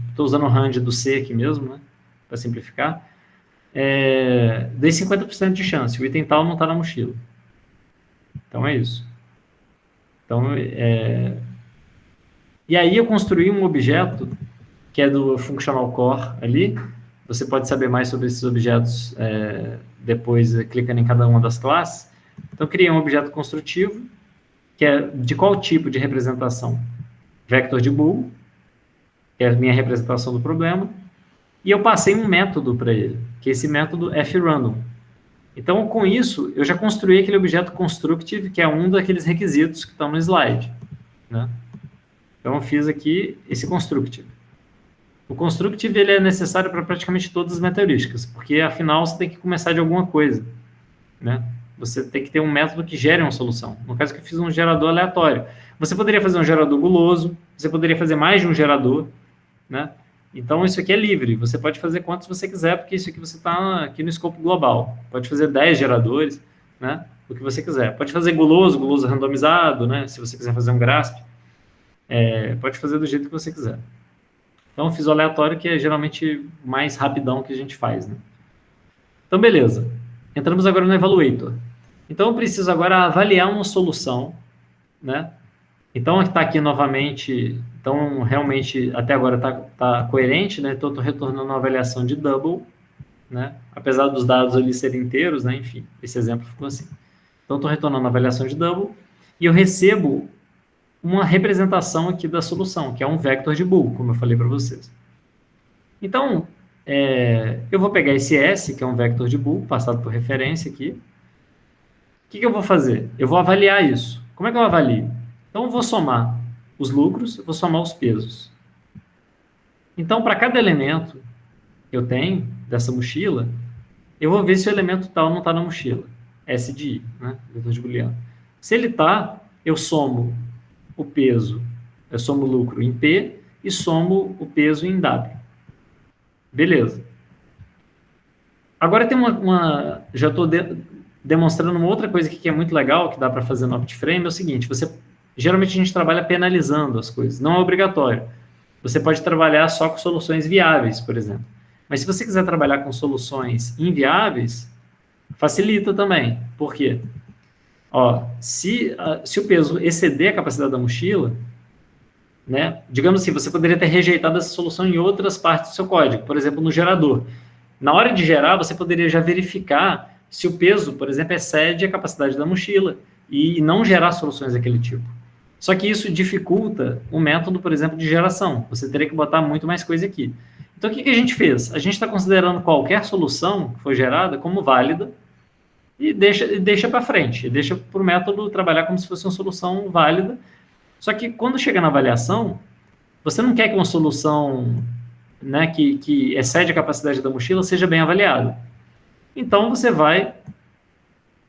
estou usando o range do C aqui mesmo, né, para simplificar, dei 50% de chance, o item tal não está na mochila. Então, é isso. Então, e aí eu construí um objeto, que é do Functional Core ali. Você pode saber mais sobre esses objetos depois, clicando em cada uma das classes. Então, eu criei um objeto construtivo, que é de qual tipo de representação? Vector de bool, que é a minha representação do problema, e eu passei um método para ele, que esse método é frandom. Então, com isso, eu já construí aquele objeto constructive, que é um daqueles requisitos que estão no slide, né? Então, eu fiz aqui esse constructive. O constructive ele é necessário para praticamente todas as meteorísticas, porque, afinal, você tem que começar de alguma coisa, né? Você tem que ter um método que gere uma solução. No caso que eu fiz um gerador aleatório. Você poderia fazer um gerador guloso, você poderia fazer mais de um gerador, né? Então, isso aqui é livre, você pode fazer quantos você quiser, porque isso aqui você está aqui no escopo global. Pode fazer 10 geradores, né? O que você quiser. Pode fazer guloso randomizado, né? Se você quiser fazer um GRASP, pode fazer do jeito que você quiser. Então, eu fiz o aleatório, que é geralmente mais rapidão que a gente faz, né? Então, beleza. Entramos agora no Evaluator. Então, eu preciso agora avaliar uma solução, né? Então, está aqui novamente, então, realmente, até agora está coerente, né? Então, estou retornando uma avaliação de double, né? Apesar dos dados ali serem inteiros, né? Enfim, esse exemplo ficou assim. Então, estou retornando uma avaliação de double e eu recebo uma representação aqui da solução, que é um vector de bool, como eu falei para vocês. Então, eu vou pegar esse S, que é um vector de bool, passado por referência aqui. O que eu vou fazer? Eu vou avaliar isso. Como é que eu avalio? Então, eu vou somar os lucros, eu vou somar os pesos. Então, para cada elemento que eu tenho dessa mochila, eu vou ver se o elemento tal não está na mochila. S de I, né? Vetor de booleano. Se ele está, eu somo o peso, eu somo o lucro em P e somo o peso em W. Beleza. Agora tem já estou demonstrando uma outra coisa aqui que é muito legal, que dá para fazer no OptiFrame, é o seguinte, geralmente a gente trabalha penalizando as coisas, não é obrigatório. Você pode trabalhar só com soluções viáveis, por exemplo. Mas se você quiser trabalhar com soluções inviáveis, facilita também. Por quê? Se o peso exceder a capacidade da mochila, né, digamos assim, você poderia ter rejeitado essa solução em outras partes do seu código, por exemplo, no gerador. Na hora de gerar, você poderia já verificar se o peso, por exemplo, excede a capacidade da mochila e não gerar soluções daquele tipo. Só que isso dificulta o método, por exemplo, de geração. Você teria que botar muito mais coisa aqui. Então, o que a gente fez? A gente está considerando qualquer solução que foi gerada como válida e deixa para frente, deixa para o método trabalhar como se fosse uma solução válida. Só que quando chega na avaliação, você não quer que uma solução, né, que excede a capacidade da mochila seja bem avaliada. Então,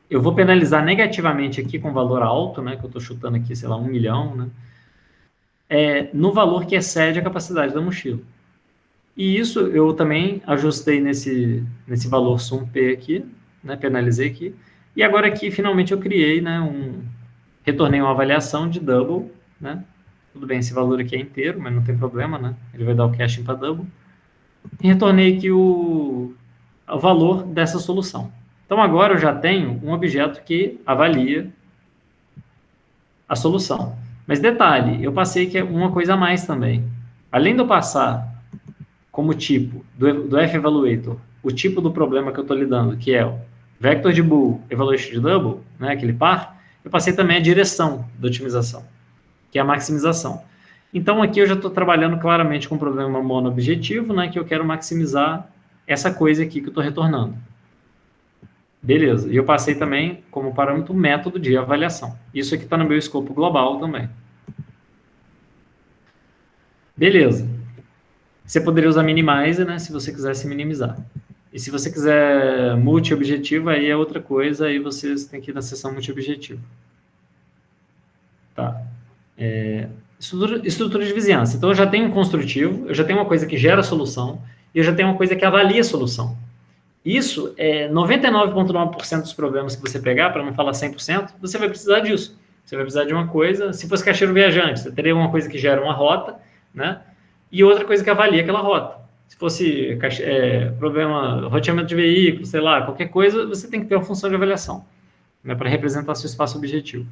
eu vou penalizar negativamente aqui com valor alto, né, que eu estou chutando aqui, sei lá, 1 milhão, né, no valor que excede a capacidade da mochila. E isso eu também ajustei nesse valor sum-p aqui, né, penalizei aqui, e agora aqui, finalmente, eu criei, né, retornei uma avaliação de double, né, tudo bem, esse valor aqui é inteiro, mas não tem problema, né, ele vai dar o caching para double, e retornei aqui o valor dessa solução. Então, agora eu já tenho um objeto que avalia a solução. Mas detalhe, eu passei que é uma coisa a mais também. Além de eu passar como tipo do F-Evaluator, o tipo do problema que eu estou lidando, que é o vector de bool, evaluation de double, né, aquele par, eu passei também a direção da otimização, que é a maximização. Então, aqui eu já estou trabalhando claramente com um problema mono-objetivo, né, que eu quero maximizar essa coisa aqui que eu estou retornando. Beleza. E eu passei também como parâmetro o método de avaliação. Isso aqui está no meu escopo global também. Beleza. Você poderia usar minimize, né, se você quisesse minimizar. E se você quiser multi-objetivo, aí é outra coisa, aí vocês têm que ir na seção multi-objetivo. Tá. Estrutura de vizinhança. Então, eu já tenho um construtivo, eu já tenho uma coisa que gera solução, e eu já tenho uma coisa que avalia a solução. Isso, 99,9% dos problemas que você pegar, para não falar 100%, você vai precisar disso. Você vai precisar de uma coisa, se fosse caixeiro viajante, você teria uma coisa que gera uma rota, né? E outra coisa que avalia aquela rota. Se fosse problema, roteamento de veículo, sei lá, qualquer coisa, você tem que ter uma função de avaliação, né, para representar seu espaço objetivo.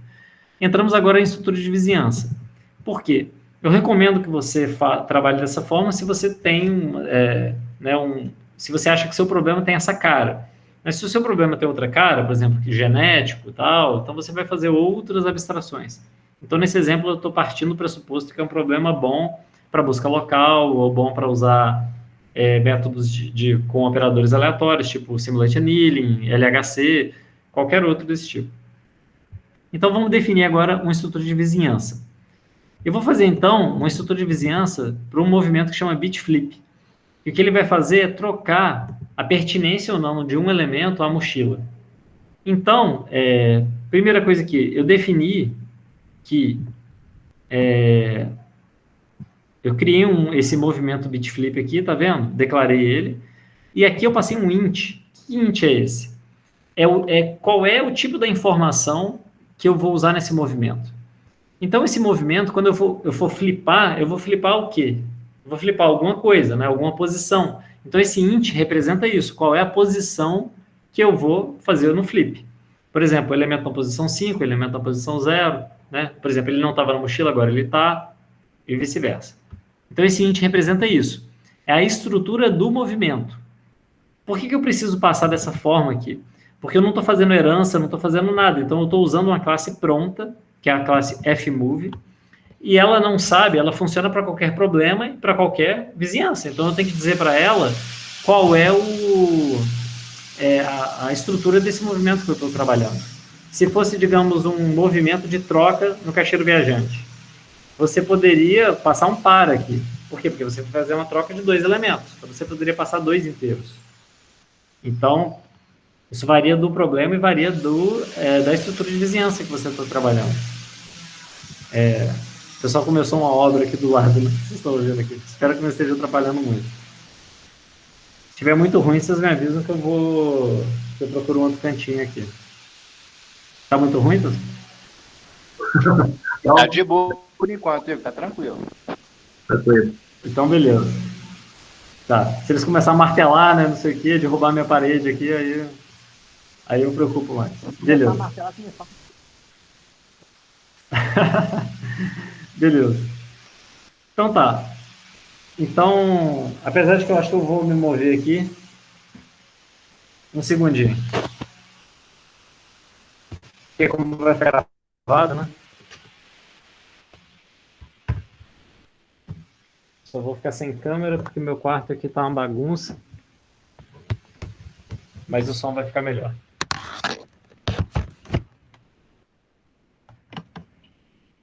Entramos agora em estrutura de vizinhança. Por quê? Eu recomendo que você trabalhe dessa forma se você tem se você acha que seu problema tem essa cara. Mas se o seu problema tem outra cara, por exemplo, que genético e tal, então você vai fazer outras abstrações. Então, nesse exemplo, eu estou partindo do pressuposto que é um problema bom para busca local, ou bom para usar métodos com operadores aleatórios, tipo Simulate Annealing, LHC, qualquer outro desse tipo. Então, vamos definir agora uma estrutura de vizinhança. Eu vou fazer, então, uma estrutura de vizinhança para um movimento que chama bit flip. E o que ele vai fazer é trocar a pertinência ou não de um elemento à mochila. Então, primeira coisa aqui, eu defini que Eu criei esse movimento bit flip aqui, tá vendo? Declarei ele. E aqui eu passei um int. Que int é esse? Qual é o tipo da informação que eu vou usar nesse movimento? Então, esse movimento, quando eu for flipar, eu vou flipar o quê? Eu vou flipar alguma coisa, né? Alguma posição. Então, esse int representa isso. Qual é a posição que eu vou fazer no flip? Por exemplo, o elemento na posição 5, o elemento na posição 0, né? Por exemplo, ele não estava na mochila, agora ele está, e vice-versa. Então, esse int representa isso. É a estrutura do movimento. Por que eu preciso passar dessa forma aqui? Porque eu não estou fazendo herança, não estou fazendo nada. Então, eu estou usando uma classe pronta, que é a classe fmove, e ela não sabe, ela funciona para qualquer problema e para qualquer vizinhança. Então, eu tenho que dizer para ela qual é a estrutura desse movimento que eu estou trabalhando. Se fosse, digamos, um movimento de troca no caixeiro viajante, você poderia passar um par aqui. Por quê? Porque você vai fazer uma troca de 2 elementos. Então, você poderia passar 2 inteiros. Então, isso varia do problema e varia da estrutura de vizinhança que você está trabalhando. O pessoal começou uma obra aqui do lado, né? Vocês estão vendo aqui. Espero que não esteja atrapalhando muito. Se estiver muito ruim, vocês me avisam que eu procuro um outro cantinho aqui. Tá muito ruim, pessoal? Tá de boa por enquanto, Igor, tá tranquilo. Tranquilo. Então, beleza. Tá. Se eles começarem a martelar, né, não sei o quê, derrubar minha parede aqui, aí eu me preocupo mais. Beleza. Beleza. Então tá. Então, apesar de que eu acho que eu vou me mover aqui, um segundinho. Porque como vai ficar gravado, né? Só vou ficar sem câmera porque meu quarto aqui tá uma bagunça. Mas o som vai ficar melhor.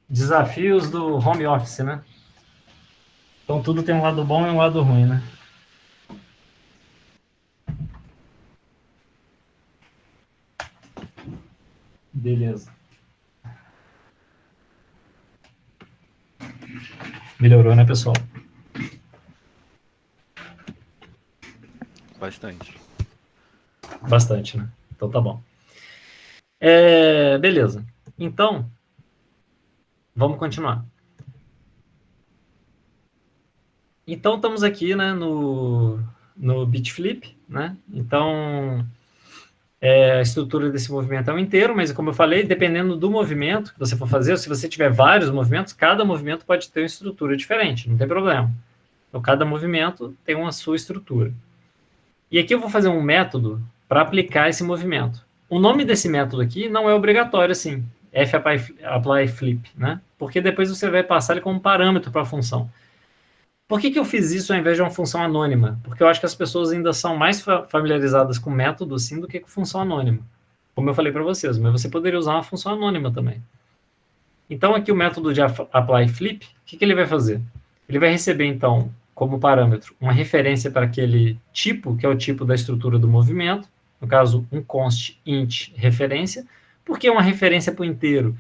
Desafios do home office, né? Então tudo tem um lado bom e um lado ruim, né? Beleza. Melhorou, né, pessoal? Bastante. Bastante, né? Então tá bom. Beleza. Então, vamos continuar. Então, estamos aqui, né, no Bitflip, né? Então, a estrutura desse movimento é um inteiro, mas como eu falei, dependendo do movimento que você for fazer, ou se você tiver vários movimentos, cada movimento pode ter uma estrutura diferente, não tem problema. Então, cada movimento tem uma sua estrutura. E aqui eu vou fazer um método para aplicar esse movimento. O nome desse método aqui não é obrigatório, assim, fApplyFlip, né? Porque depois você vai passar ele como parâmetro para a função. Por que eu fiz isso ao invés de uma função anônima? Porque eu acho que as pessoas ainda são mais familiarizadas com método, assim, do que com função anônima. Como eu falei para vocês, mas você poderia usar uma função anônima também. Então, aqui o método de applyFlip, o que ele vai fazer? Ele vai receber, então, como parâmetro, uma referência para aquele tipo, que é o tipo da estrutura do movimento, no caso, um const int referência. Por que uma referência para o inteiro?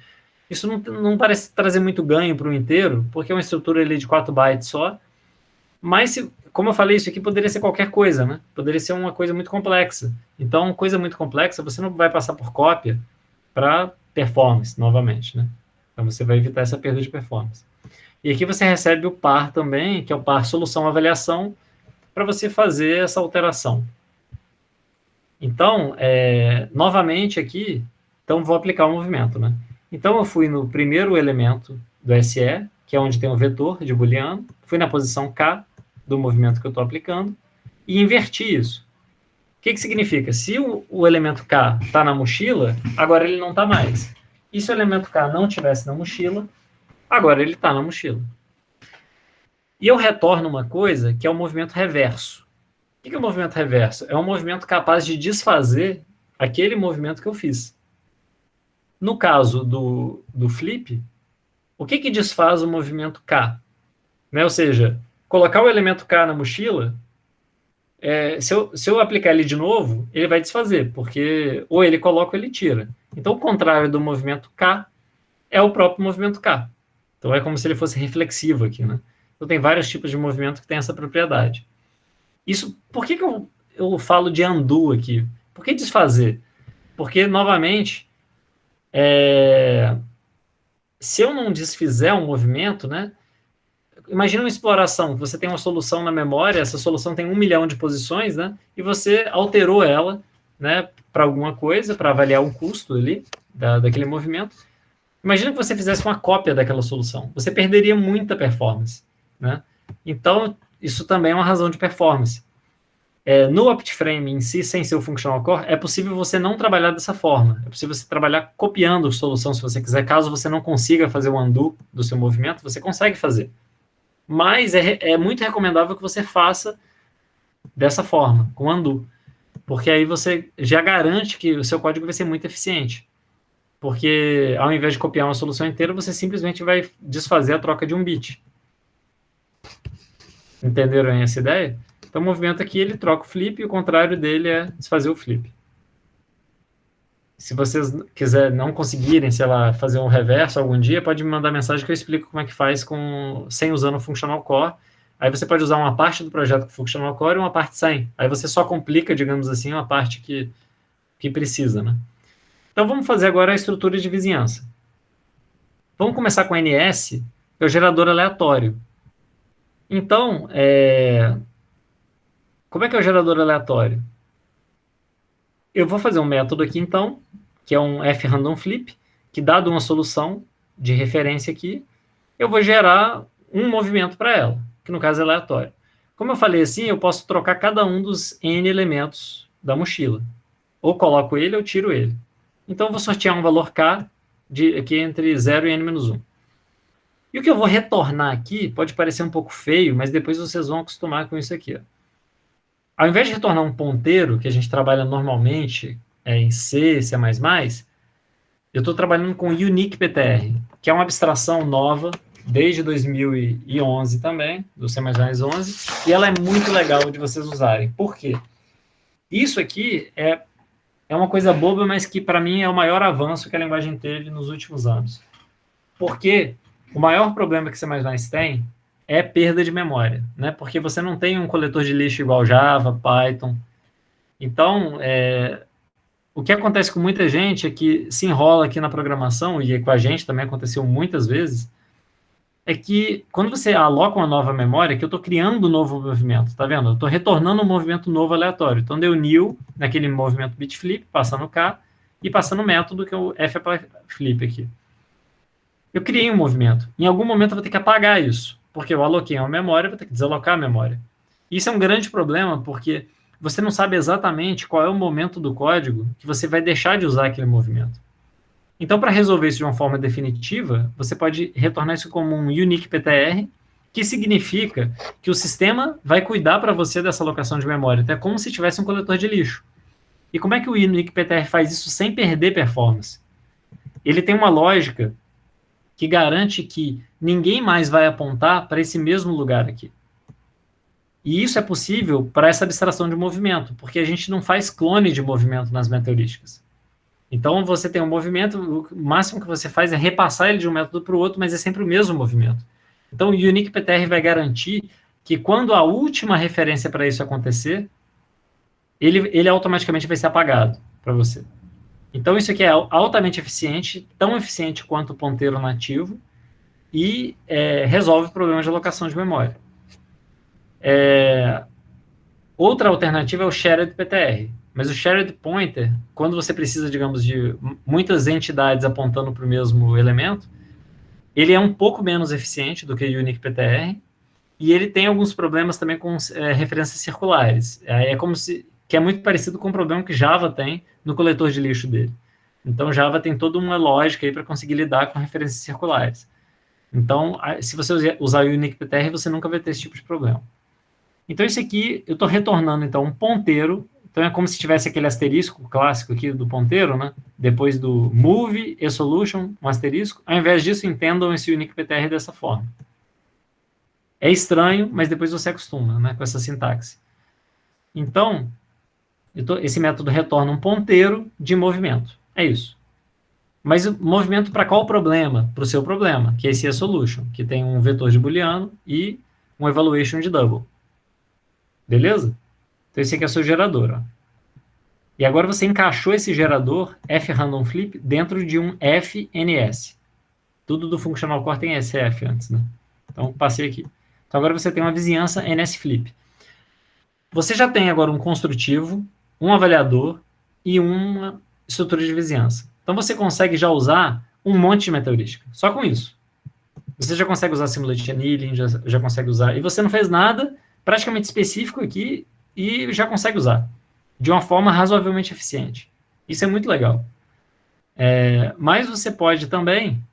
Isso não parece trazer muito ganho para o inteiro, porque é uma estrutura ali de 4 bytes só. Mas, como eu falei, isso aqui poderia ser qualquer coisa, né? Poderia ser uma coisa muito complexa. Então, coisa muito complexa, você não vai passar por cópia para performance, novamente, né? Então, você vai evitar essa perda de performance. E aqui você recebe o par também, que é o par solução-avaliação, para você fazer essa alteração. Então, novamente aqui, então vou aplicar o movimento, né? Então, eu fui no primeiro elemento do SE, que é onde tem o vetor de booleano, fui na posição K do movimento que eu estou aplicando e inverti isso. O que significa? Se o elemento K está na mochila, agora ele não está mais. E se o elemento K não estivesse na mochila, agora ele está na mochila. E eu retorno uma coisa que é o movimento reverso. O que é o movimento reverso? É um movimento capaz de desfazer aquele movimento que eu fiz. No caso do flip, o que desfaz o movimento K? Né? Ou seja, colocar o elemento K na mochila, se eu aplicar ele de novo, ele vai desfazer, porque ou ele coloca ou ele tira. Então, o contrário do movimento K é o próprio movimento K. Então, é como se ele fosse reflexivo aqui, né? Então, tem vários tipos de movimento que tem essa propriedade. Isso, por que eu falo de undo aqui? Por que desfazer? Porque, novamente, se eu não desfizer um movimento, né? Imagina uma exploração, você tem uma solução na memória, essa solução tem 1 milhão de posições, né? E você alterou ela, né, para alguma coisa, para avaliar um custo ali daquele movimento. Imagina que você fizesse uma cópia daquela solução. Você perderia muita performance, né? Então, isso também é uma razão de performance. No OptiFrame em si, sem ser o Functional Core, é possível você não trabalhar dessa forma. É possível você trabalhar copiando a solução, se você quiser. Caso você não consiga fazer o undo do seu movimento, você consegue fazer. Mas é muito recomendável que você faça dessa forma, com undo. Porque aí você já garante que o seu código vai ser muito eficiente. Porque ao invés de copiar uma solução inteira, você simplesmente vai desfazer a troca de um bit. Entenderam essa ideia? Então, o movimento aqui, ele troca o flip, e o contrário dele é desfazer o flip. Se vocês não conseguirem, sei lá, fazer um reverso algum dia, pode me mandar mensagem que eu explico como é que faz sem usando o Functional Core. Aí você pode usar uma parte do projeto com Functional Core e uma parte sem. Aí você só complica, digamos assim, uma parte que precisa, né? Então, vamos fazer agora a estrutura de vizinhança. Vamos começar com NS, que é o gerador aleatório. Então, como é que é o gerador aleatório? Eu vou fazer um método aqui, então, que é um fRandomFlip, que, dado uma solução de referência aqui, eu vou gerar um movimento para ela, que no caso é aleatório. Como eu falei assim, eu posso trocar cada um dos N elementos da mochila. Ou coloco ele ou tiro ele. Então, eu vou sortear um valor K aqui entre 0 e N-1. E o que eu vou retornar aqui pode parecer um pouco feio, mas depois vocês vão acostumar com isso aqui. Ó. Ao invés de retornar um ponteiro, que a gente trabalha normalmente em C, C++, eu estou trabalhando com UniquePTR, que é uma abstração nova, desde 2011 também, do C++ 11, e ela é muito legal de vocês usarem. Por quê? Isso aqui é uma coisa boba, mas que para mim é o maior avanço que a linguagem teve nos últimos anos. Porque o maior problema que C++ tem é perda de memória, né? Porque você não tem um coletor de lixo igual Java, Python. Então, o que acontece com muita gente é que se enrola aqui na programação, e com a gente também aconteceu muitas vezes, é que quando você aloca uma nova memória, que eu estou criando um novo movimento, tá vendo? Eu estou retornando um movimento novo aleatório. Então, deu new naquele movimento bitflip, passando K, e passando o método que é o flip aqui. Eu criei um movimento. Em algum momento eu vou ter que apagar isso, porque eu aloquei uma memória, vou ter que desalocar a memória. Isso é um grande problema, porque você não sabe exatamente qual é o momento do código que você vai deixar de usar aquele movimento. Então, para resolver isso de uma forma definitiva, você pode retornar isso como um UniquePTR, que significa que o sistema vai cuidar para você dessa alocação de memória. Então, é como se tivesse um coletor de lixo. E como é que o UniquePTR faz isso sem perder performance? Ele tem uma lógica que garante que ninguém mais vai apontar para esse mesmo lugar aqui. E isso é possível para essa abstração de movimento, porque a gente não faz clone de movimento nas metaheurísticas. Então, você tem um movimento, o máximo que você faz é repassar ele de um método para o outro, mas é sempre o mesmo movimento. Então, o UniquePTR vai garantir que quando a última referência para isso acontecer, ele automaticamente vai ser apagado para você. Então, isso aqui é altamente eficiente, tão eficiente quanto o ponteiro nativo, e resolve problemas de alocação de memória. Outra alternativa é o Shared PTR. Mas o Shared Pointer, quando você precisa, digamos, de muitas entidades apontando para o mesmo elemento, ele é um pouco menos eficiente do que o UniquePTR, e ele tem alguns problemas também com referências circulares. Que é muito parecido com o problema que Java tem no coletor de lixo dele. Então, Java tem toda uma lógica aí para conseguir lidar com referências circulares. Então, se você usar o UniquePTR, você nunca vai ter esse tipo de problema. Então, esse aqui, eu estou retornando, então, um ponteiro. Então, é como se tivesse aquele asterisco clássico aqui do ponteiro, né? Depois do move, eSolution, um asterisco. Ao invés disso, entendam esse UniquePTR dessa forma. É estranho, mas depois você acostuma, né, com essa sintaxe. Então, esse método retorna um ponteiro de movimento. É isso. Mas o movimento para qual problema? Para o seu problema, que é esse eSolution, que tem um vetor de booleano e um evaluation de double. Beleza? Então esse aqui é o seu gerador. Ó. E agora você encaixou esse gerador F-random flip dentro de um FNS. Tudo do Functional Core tem SF antes, né? Então passei aqui. Então agora você tem uma vizinhança NS flip. Você já tem agora um construtivo, um avaliador e uma estrutura de vizinhança. Então você consegue já usar um monte de meta heurística. Só com isso. Você já consegue usar Simulate Annealing, já consegue usar. E você não fez nada praticamente específico aqui e já consegue usar. De uma forma razoavelmente eficiente. Isso é muito legal. Mas você pode também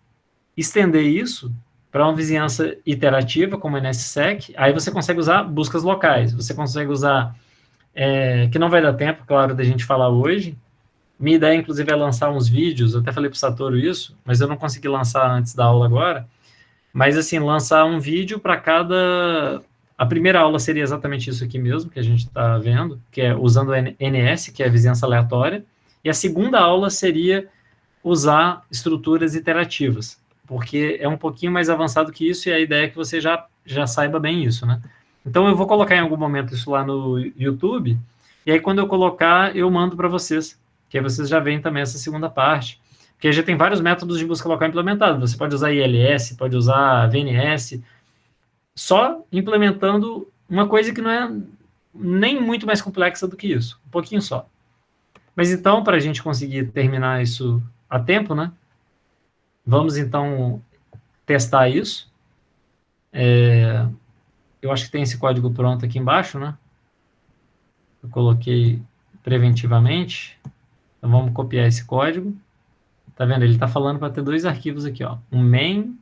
estender isso para uma vizinhança iterativa, como a NSSec. Aí você consegue usar buscas locais. Você consegue usar, que não vai dar tempo, claro, da gente falar hoje. Minha ideia, inclusive, é lançar uns vídeos. Eu até falei para o Satoru isso, mas eu não consegui lançar antes da aula agora. Mas, assim, lançar um vídeo para cada... A primeira aula seria exatamente isso aqui mesmo, que a gente está vendo, que é usando o NS, que é a vizinhança aleatória. E a segunda aula seria usar estruturas iterativas, porque é um pouquinho mais avançado que isso, e a ideia é que você já saiba bem isso, né? Então, eu vou colocar em algum momento isso lá no YouTube, e aí, quando eu colocar, eu mando para vocês, que aí vocês já veem também essa segunda parte. Porque já tem vários métodos de busca local implementados. Você pode usar ILS, pode usar VNS, só implementando uma coisa que não é nem muito mais complexa do que isso. Um pouquinho só. Mas então, para a gente conseguir terminar isso a tempo, né? Vamos, então, testar isso. Eu acho que tem esse código pronto aqui embaixo, né? Eu coloquei preventivamente. Então, vamos copiar esse código. Tá vendo? Ele está falando para ter dois arquivos aqui, ó. Um main,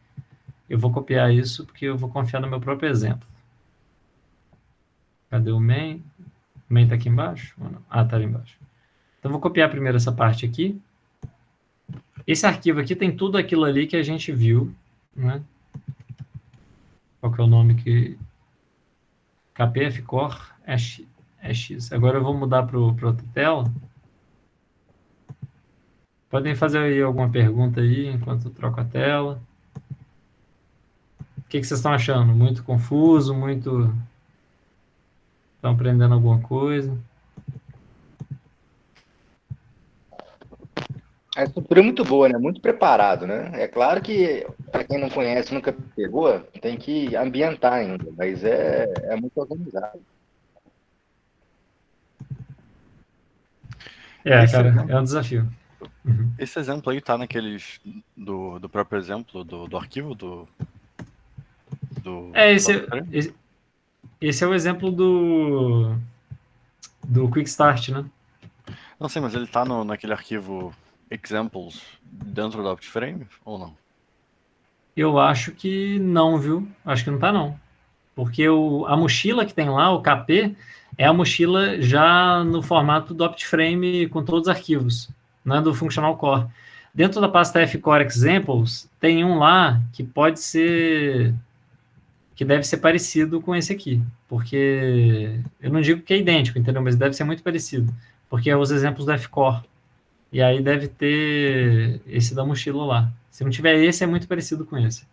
eu vou copiar isso porque eu vou confiar no meu próprio exemplo. Cadê o main? O main está aqui embaixo? Ah, tá ali embaixo. Então, vou copiar primeiro essa parte aqui. Esse arquivo aqui tem tudo aquilo ali que a gente viu, né? Qual que é o nome que... KPF Core EX. Agora eu vou mudar para outra tela. Podem fazer aí alguma pergunta aí, enquanto eu troco a tela. O que vocês estão achando? Muito confuso? Muito... Estão aprendendo alguma coisa? A estrutura é muito boa, né? Muito preparado, né? É claro que, para quem não conhece, nunca pegou, tem que ambientar ainda, mas é muito organizado. Cara, é um desafio. Uhum. Esse exemplo aí tá naqueles do próprio exemplo do arquivo do esse é o exemplo do Quick Start, né? Não sei, mas ele tá naquele arquivo examples dentro do Optiframe ou não? Eu acho que não, viu? Acho que não tá, não. Porque a mochila que tem lá, o KP, é a mochila já no formato do Optiframe com todos os arquivos, não é do Functional Core. Dentro da pasta F-Core Examples, tem um lá que pode ser... que deve ser parecido com esse aqui, porque eu não digo que é idêntico, entendeu? Mas deve ser muito parecido, porque é os exemplos do F-Core. E aí deve ter esse da mochila lá. Se não tiver esse, é muito parecido com esse.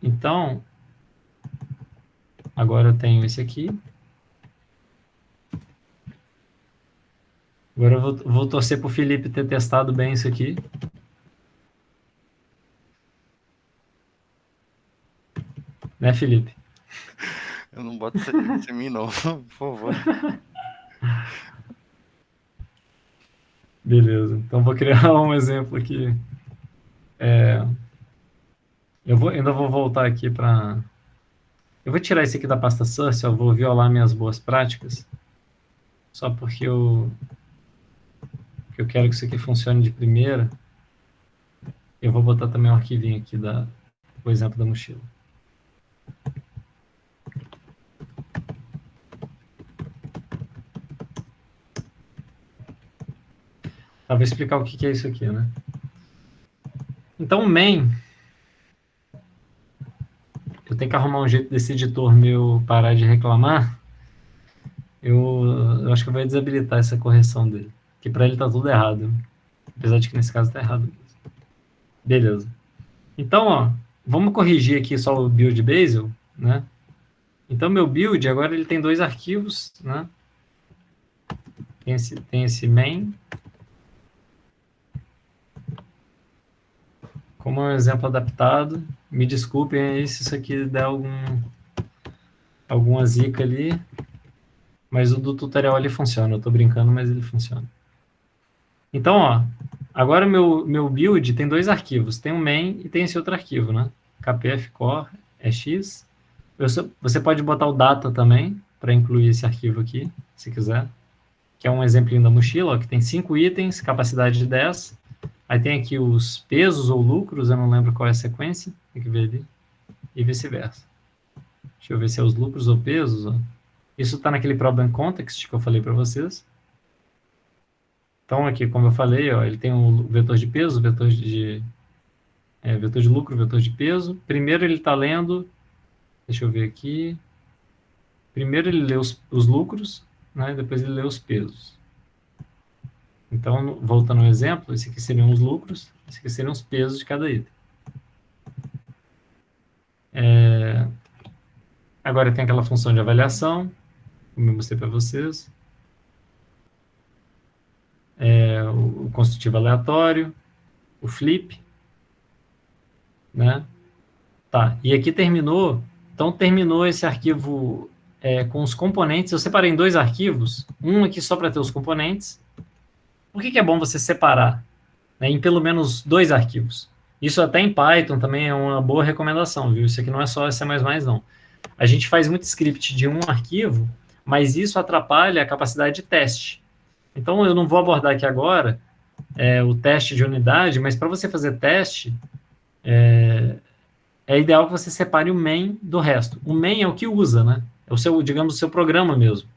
Então, agora eu tenho esse aqui. Agora eu vou torcer para o Felipe ter testado bem isso aqui. Né, Felipe? Eu não boto isso em mim, não, por favor. Beleza, então vou criar um exemplo aqui. Ainda vou voltar aqui para... Eu vou tirar esse aqui da pasta source, eu vou violar minhas boas práticas, só porque eu quero que isso aqui funcione de primeira. Eu vou botar também um arquivinho aqui o exemplo da mochila. Vou explicar o que é isso aqui, né? Então, o main... Eu tenho que arrumar um jeito desse editor meu parar de reclamar. Eu acho que eu vou desabilitar essa correção dele. Que para ele tá tudo errado. Apesar de que nesse caso tá errado. Beleza. Então, ó, vamos corrigir aqui só o build Bazel, né? Então, meu build, agora ele tem 2 arquivos, né? Tem esse main, como um exemplo adaptado. Me desculpem aí se isso aqui der alguma zica ali, mas o do tutorial ali funciona. Eu tô brincando, mas ele funciona. Então, ó, agora meu build tem 2 arquivos. Tem o main e tem esse outro arquivo, né? KPF core EX. Você pode botar o data também, para incluir esse arquivo aqui, se quiser. Que é um exemplinho da mochila, ó, que tem 5 itens, capacidade de 10. Aí tem aqui os pesos ou lucros, eu não lembro qual é a sequência. Tem que ver ali. E vice-versa. Deixa eu ver se é os lucros ou pesos. Ó. Isso está naquele problem context que eu falei para vocês. Então, aqui, como eu falei, ó, ele tem o vetor de peso, vetor de lucro, vetor de peso. Primeiro ele está lendo, deixa eu ver aqui. Primeiro ele lê os lucros, né, depois ele lê os pesos. Então, voltando ao exemplo, esse aqui seriam os lucros, esse aqui seriam os pesos de cada item. Agora tem aquela função de avaliação, como eu mostrei para vocês. O constitutivo aleatório, o flip, né? Tá, e aqui terminou, então terminou esse arquivo com os componentes. Eu separei em 2 arquivos, um aqui só para ter os componentes. Por que é bom você separar, né, em pelo menos 2 arquivos? Isso até em Python também é uma boa recomendação, viu? Isso aqui não é só C++, não. A gente faz muito script de um arquivo, mas isso atrapalha a capacidade de teste. Então, eu não vou abordar aqui agora o teste de unidade, mas para você fazer teste, é ideal que você separe o main do resto. O main é o que usa, né? É o seu, digamos, o seu programa mesmo.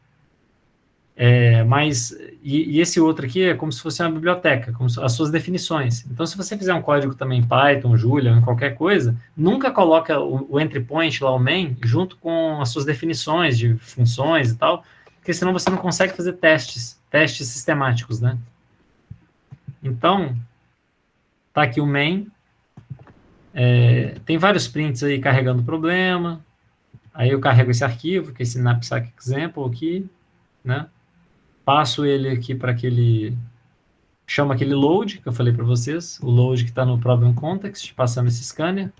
E esse outro aqui é como se fosse uma biblioteca, como as suas definições. Então, se você fizer um código também em Python, Julia, em qualquer coisa, nunca coloca o entry point lá, o main, junto com as suas definições de funções e tal, porque senão você não consegue fazer testes sistemáticos, né? Então, tá aqui o main, tem vários prints aí carregando o problema, aí eu carrego esse arquivo, que é esse knapsack example aqui, né? Passo ele aqui para chama aquele load, que eu falei para vocês, o load que está no problem context, passando esse scanner,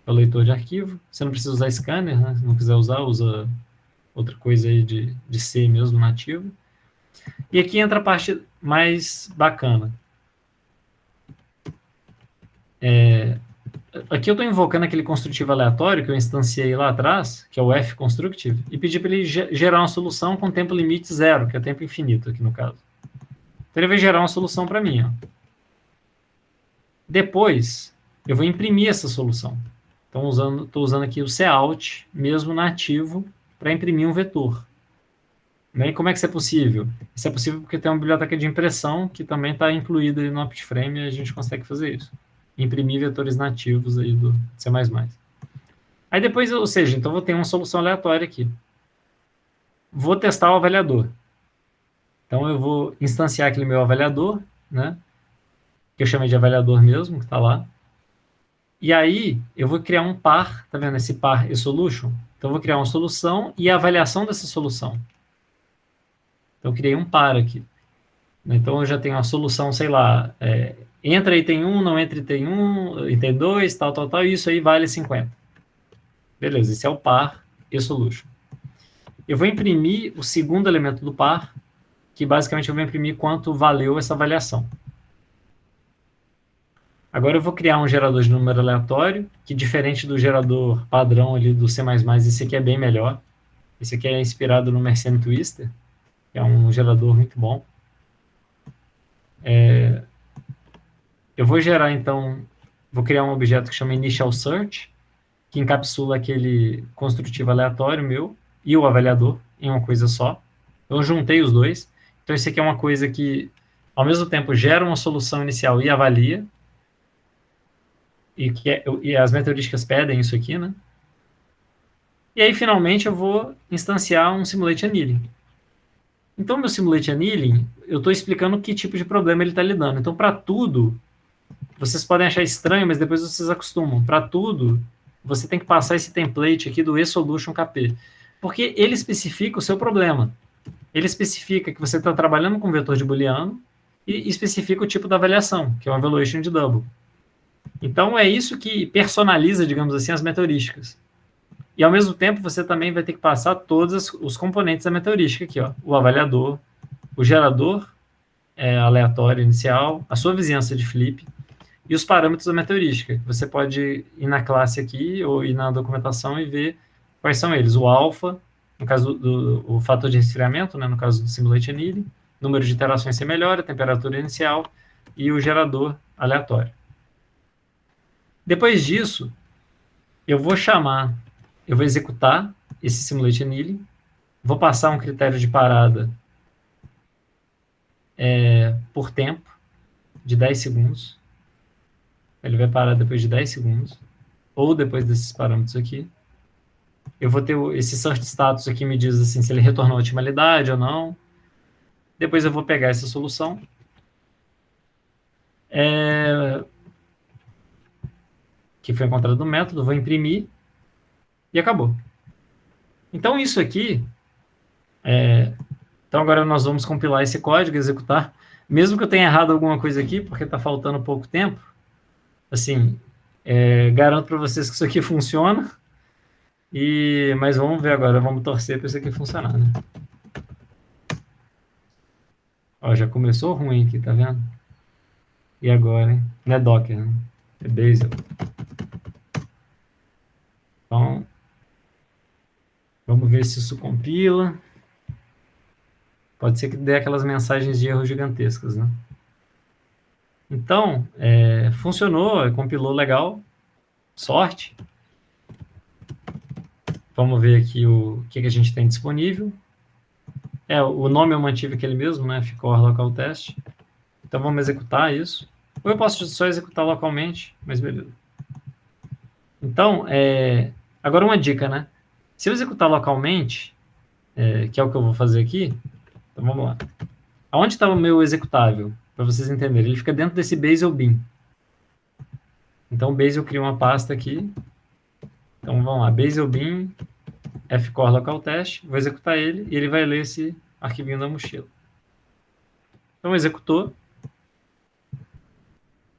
é o leitor de arquivo. Você não precisa usar scanner, né? Se não quiser usar, usa outra coisa aí de C mesmo, nativo. E aqui entra a parte mais bacana. Aqui eu estou invocando aquele construtivo aleatório que eu instanciei lá atrás, que é o fConstructive, e pedi para ele gerar uma solução com tempo limite 0, que é tempo infinito aqui no caso. Então ele vai gerar uma solução para mim. Ó. Depois, eu vou imprimir essa solução. Então, estou usando aqui o cout, mesmo nativo, para imprimir um vetor. E como é que isso é possível? Isso é possível porque tem uma biblioteca de impressão que também está incluída aí no OptiFrame e a gente consegue fazer isso. Imprimir vetores nativos aí do C++. Aí depois, ou seja, então vou ter uma solução aleatória aqui. Vou testar o avaliador. Então eu vou instanciar aquele meu avaliador, né? Que eu chamei de avaliador mesmo, que está lá. E aí eu vou criar um par, tá vendo esse par e solution? Então eu vou criar uma solução e a avaliação dessa solução. Então eu criei um par aqui. Então eu já tenho a solução, sei lá, entra item 1, não entra item 1, item 2, tal, e isso aí vale 50. Beleza, esse é o par e solution. Eu vou imprimir o segundo elemento do par, que basicamente eu vou imprimir quanto valeu essa avaliação. Agora eu vou criar um gerador de número aleatório, que diferente do gerador padrão ali do C++, esse aqui é bem melhor. Esse aqui é inspirado no Mersenne Twister, que é um gerador muito bom. Eu vou gerar, então, vou criar um objeto que chama Initial Search, que encapsula aquele construtivo aleatório meu e o avaliador em uma coisa só. Então, eu juntei os dois. Então, esse aqui é uma coisa que, ao mesmo tempo, gera uma solução inicial e avalia. E as metodísticas pedem isso aqui, né? E aí, finalmente, eu vou instanciar um Simulate Annealing. Então, meu Simulate Annealing, eu estou explicando que tipo de problema ele está lidando. Então, para tudo, vocês podem achar estranho, mas depois vocês acostumam. Para tudo, você tem que passar esse template aqui do eSolution KP, porque ele especifica o seu problema. Ele especifica que você está trabalhando com vetor de booleano e especifica o tipo da avaliação, que é o evaluation de double. Então, é isso que personaliza, digamos assim, as meteorísticas. E, ao mesmo tempo, você também vai ter que passar todos os componentes da meteorística aqui, ó. O avaliador, o gerador aleatório inicial, a sua vizinhança de flip e os parâmetros da meteorística. Você pode ir na classe aqui ou ir na documentação e ver quais são eles. O alfa, no caso o fator de resfriamento, né, no caso do simulate annealing, número de iterações sem melhora, temperatura inicial e o gerador aleatório. Depois disso, eu vou executar esse simulate annealing, vou passar um critério de parada por tempo, de 10 segundos. Ele vai parar depois de 10 segundos, ou depois desses parâmetros aqui. Eu vou ter esse search status aqui, me diz assim, se ele retornou a otimalidade ou não. Depois eu vou pegar essa solução. Que foi encontrado no método, vou imprimir e acabou. Então, isso aqui... Então, agora nós vamos compilar esse código, executar. Mesmo que eu tenha errado alguma coisa aqui, porque está faltando pouco tempo, assim, garanto para vocês que isso aqui funciona. Mas vamos ver agora, vamos torcer para isso aqui funcionar, né? Ó, já começou ruim aqui, tá vendo? E agora, hein? Não é Docker, né? É Bazel. Então, vamos ver se isso compila. Pode ser que dê aquelas mensagens de erro gigantescas, né? Então, funcionou, compilou legal. Sorte. Vamos ver aqui o que a gente tem disponível. O nome eu mantive aquele mesmo, né? Ficor local test. Então, vamos executar isso. Ou eu posso só executar localmente, mas beleza. Então, agora uma dica, né? Se eu executar localmente, que é o que eu vou fazer aqui, então vamos lá. Aonde está o meu executável? Para vocês entenderem, ele fica dentro desse Bazel bin. Então, o Bazel cria uma pasta aqui. Então, vamos lá, Bazel bin, fcore local test, vou executar ele, e ele vai ler esse arquivinho da mochila. Então, executou.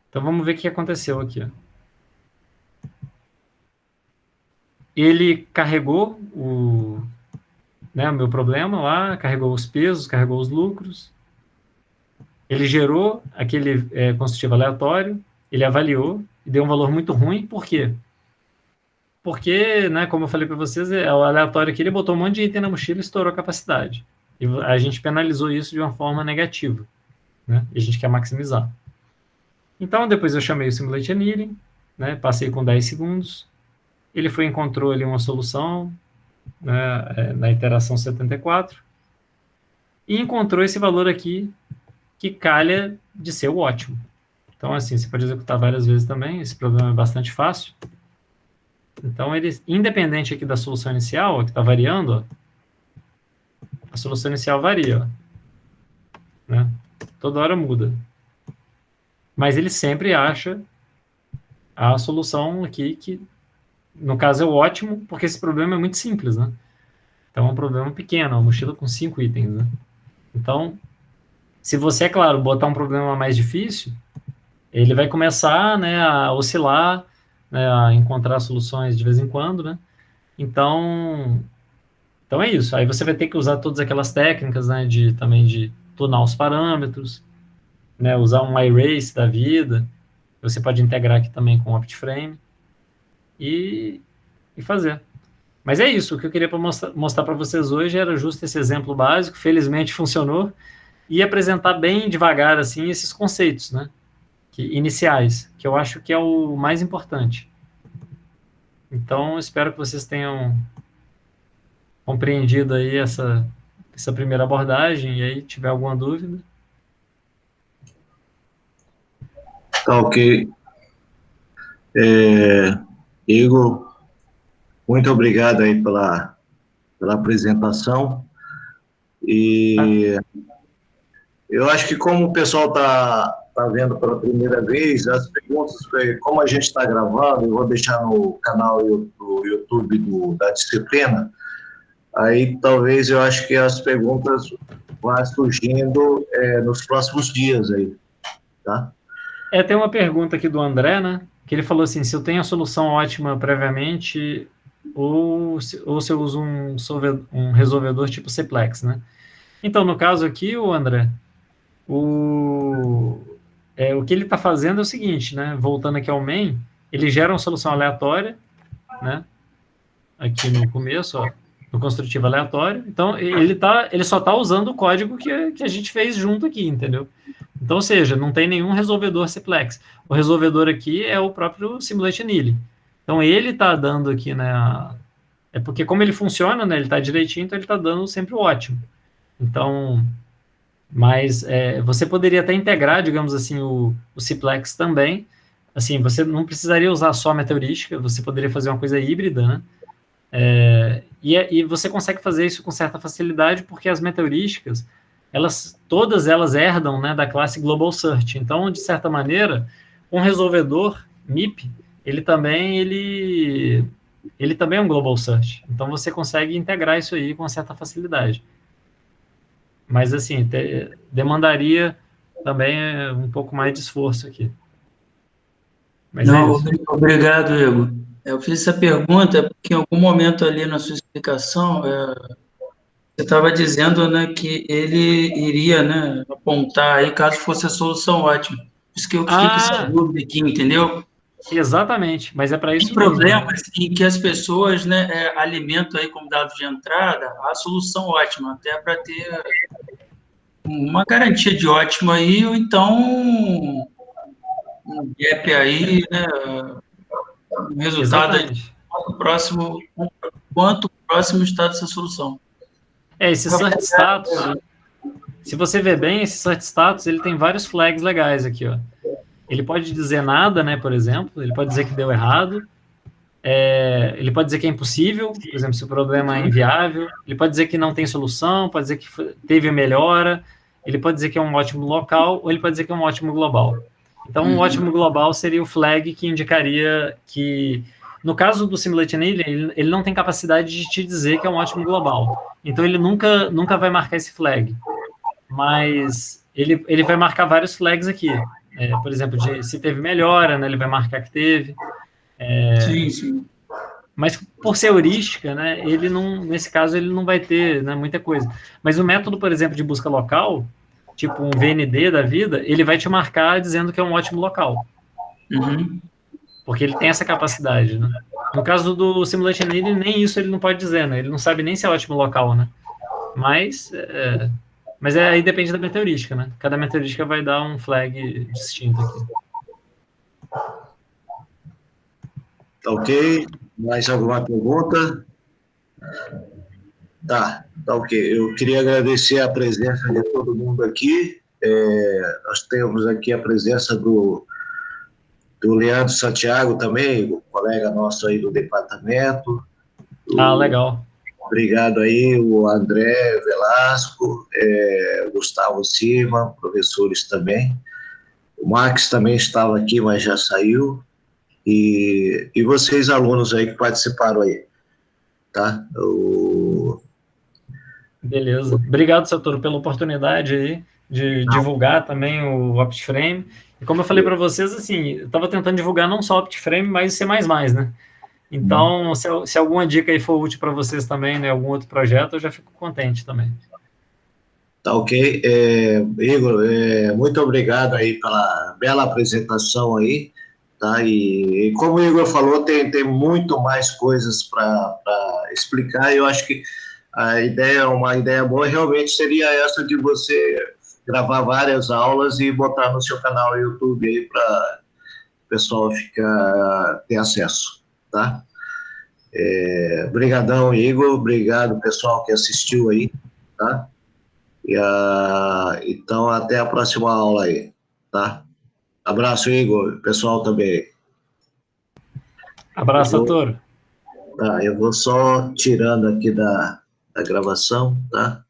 Então, vamos ver o que aconteceu aqui, ó. Ele carregou o meu problema lá, carregou os pesos, carregou os lucros. Ele gerou aquele consultivo aleatório, ele avaliou e deu um valor muito ruim. Por quê? Porque, né, como eu falei para vocês, o aleatório aqui, ele botou um monte de item na mochila e estourou a capacidade. E a gente penalizou isso de uma forma negativa, né? E a gente quer maximizar. Então, depois eu chamei o simulate annealing, né, passei com 10 segundos. Ele encontrou ali uma solução, né, na iteração 74, e encontrou esse valor aqui, que calha de ser o ótimo. Então, assim, você pode executar várias vezes também, esse problema é bastante fácil. Então, ele, independente aqui da solução inicial, ó, que está variando, ó, a solução inicial varia, ó, né? Toda hora muda. Mas ele sempre acha a solução aqui que, no caso, é o ótimo, porque esse problema é muito simples, né? Então, é um problema pequeno, uma mochila com 5 itens, né? Então, se você, é claro, botar um problema mais difícil, ele vai começar, né, a oscilar, né, a encontrar soluções de vez em quando, né? Então é isso. Aí você vai ter que usar todas aquelas técnicas, né, também de tunar os parâmetros, né, usar um iRace da vida. Você pode integrar aqui também com o OptiFrame e fazer. Mas é isso, o que eu queria mostrar para vocês hoje era justo esse exemplo básico, felizmente funcionou, e apresentar bem devagar, assim, esses conceitos, né, iniciais, que eu acho que é o mais importante. Então, espero que vocês tenham compreendido aí essa primeira abordagem, e aí, tiver alguma dúvida. Tá ok. Igor, muito obrigado aí pela apresentação. E eu acho que como o pessoal está está vendo pela primeira vez, as perguntas, como a gente está gravando, eu vou deixar no canal do YouTube da disciplina, aí talvez eu acho que as perguntas vão surgindo nos próximos dias aí, tá? Tem uma pergunta aqui do André, né? Que ele falou assim, se eu tenho a solução ótima previamente ou se eu uso um resolvedor tipo Cplex, né? Então, no caso aqui, o André, o que ele está fazendo é o seguinte, né? Voltando aqui ao main, ele gera uma solução aleatória, né? Aqui no começo, ó, no construtivo aleatório. Então, ele só está usando o código que a gente fez junto aqui, entendeu? Então, ou seja, não tem nenhum resolvedor Cplex. O resolvedor aqui é o próprio Simulate Annealing. Então, ele está dando aqui, né? É porque como ele funciona, né? Ele está direitinho, então ele está dando sempre o ótimo. Então, mas você poderia até integrar, digamos assim, o Cplex também. Assim, você não precisaria usar só a meteorística, você poderia fazer uma coisa híbrida, né? E você consegue fazer isso com certa facilidade, porque as meteorísticas, todas elas herdam, né, da classe Global Search. Então, de certa maneira, um resolvedor MIP, ele também é um Global Search. Então, você consegue integrar isso aí com certa facilidade. Mas, assim, demandaria também um pouco mais de esforço aqui. Mas Não, é isso. obrigado, Igor. Eu fiz essa pergunta porque em algum momento ali na sua explicação, você estava dizendo, né, que ele iria, né, apontar aí caso fosse a solução ótima. Por isso que eu fiquei com essa dúvida aqui, entendeu? Exatamente, mas é para isso Tem problemas mesmo, né? em que as pessoas, né, alimentam aí como dado de entrada a solução ótima, até para ter uma garantia de ótimo aí, ou então um gap aí, né, um resultado aí Exatamente. quanto próximo está dessa solução. Esse search status, se você ver bem, esse search status, ele tem vários flags legais aqui, ó. Ele pode dizer nada, né, por exemplo, ele pode dizer que deu errado, ele pode dizer que é impossível, por exemplo, se o problema é inviável, ele pode dizer que não tem solução, pode dizer que teve melhora, ele pode dizer que é um ótimo local, ou ele pode dizer que é um ótimo global. Então, um ótimo global seria o flag que indicaria que, no caso do Simulate Annealing, ele não tem capacidade de te dizer que é um ótimo global. Então, ele nunca vai marcar esse flag. Mas ele vai marcar vários flags aqui. Por exemplo, se teve melhora, né, ele vai marcar que teve. Sim, sim. Mas por ser heurística, né, ele não, nesse caso, ele não vai ter, né, muita coisa. Mas o método, por exemplo, de busca local, tipo um VND da vida, ele vai te marcar dizendo que é um ótimo local. Uhum. Porque ele tem essa capacidade, né? No caso do Simulation Annealing, nem isso ele não pode dizer, né? Ele não sabe nem se é ótimo local, né? Mas aí depende da meteorística, né? Cada meteorística vai dar um flag distinto aqui. Ok. Mais alguma pergunta? Tá ok. Eu queria agradecer a presença de todo mundo aqui. Nós temos aqui a presença do Leandro Santiago também, o colega nosso aí do departamento. Legal. Obrigado aí, o André Velasco, Gustavo Silva, professores também. O Max também estava aqui, mas já saiu. E vocês, alunos aí que participaram aí, tá? Beleza. Obrigado, Satoru, pela oportunidade aí de divulgar também o OptiFrame. E como eu falei para vocês, assim, eu estava tentando divulgar não só o OptiFrame, mas o C++, né? Então, se alguma dica aí for útil para vocês também, né, algum outro projeto, eu já fico contente também. Tá ok. Igor, muito obrigado aí pela bela apresentação aí, tá? E como o Igor falou, tem muito mais coisas para explicar, e eu acho que uma ideia boa realmente seria essa de você gravar várias aulas e botar no seu canal YouTube aí para o pessoal ter acesso, tá? Obrigadão, Igor, obrigado pessoal que assistiu aí, tá? Então, até a próxima aula aí, tá? Abraço, Igor, pessoal também. Abraço, Satoru. Tá, eu vou só tirando aqui da gravação, tá?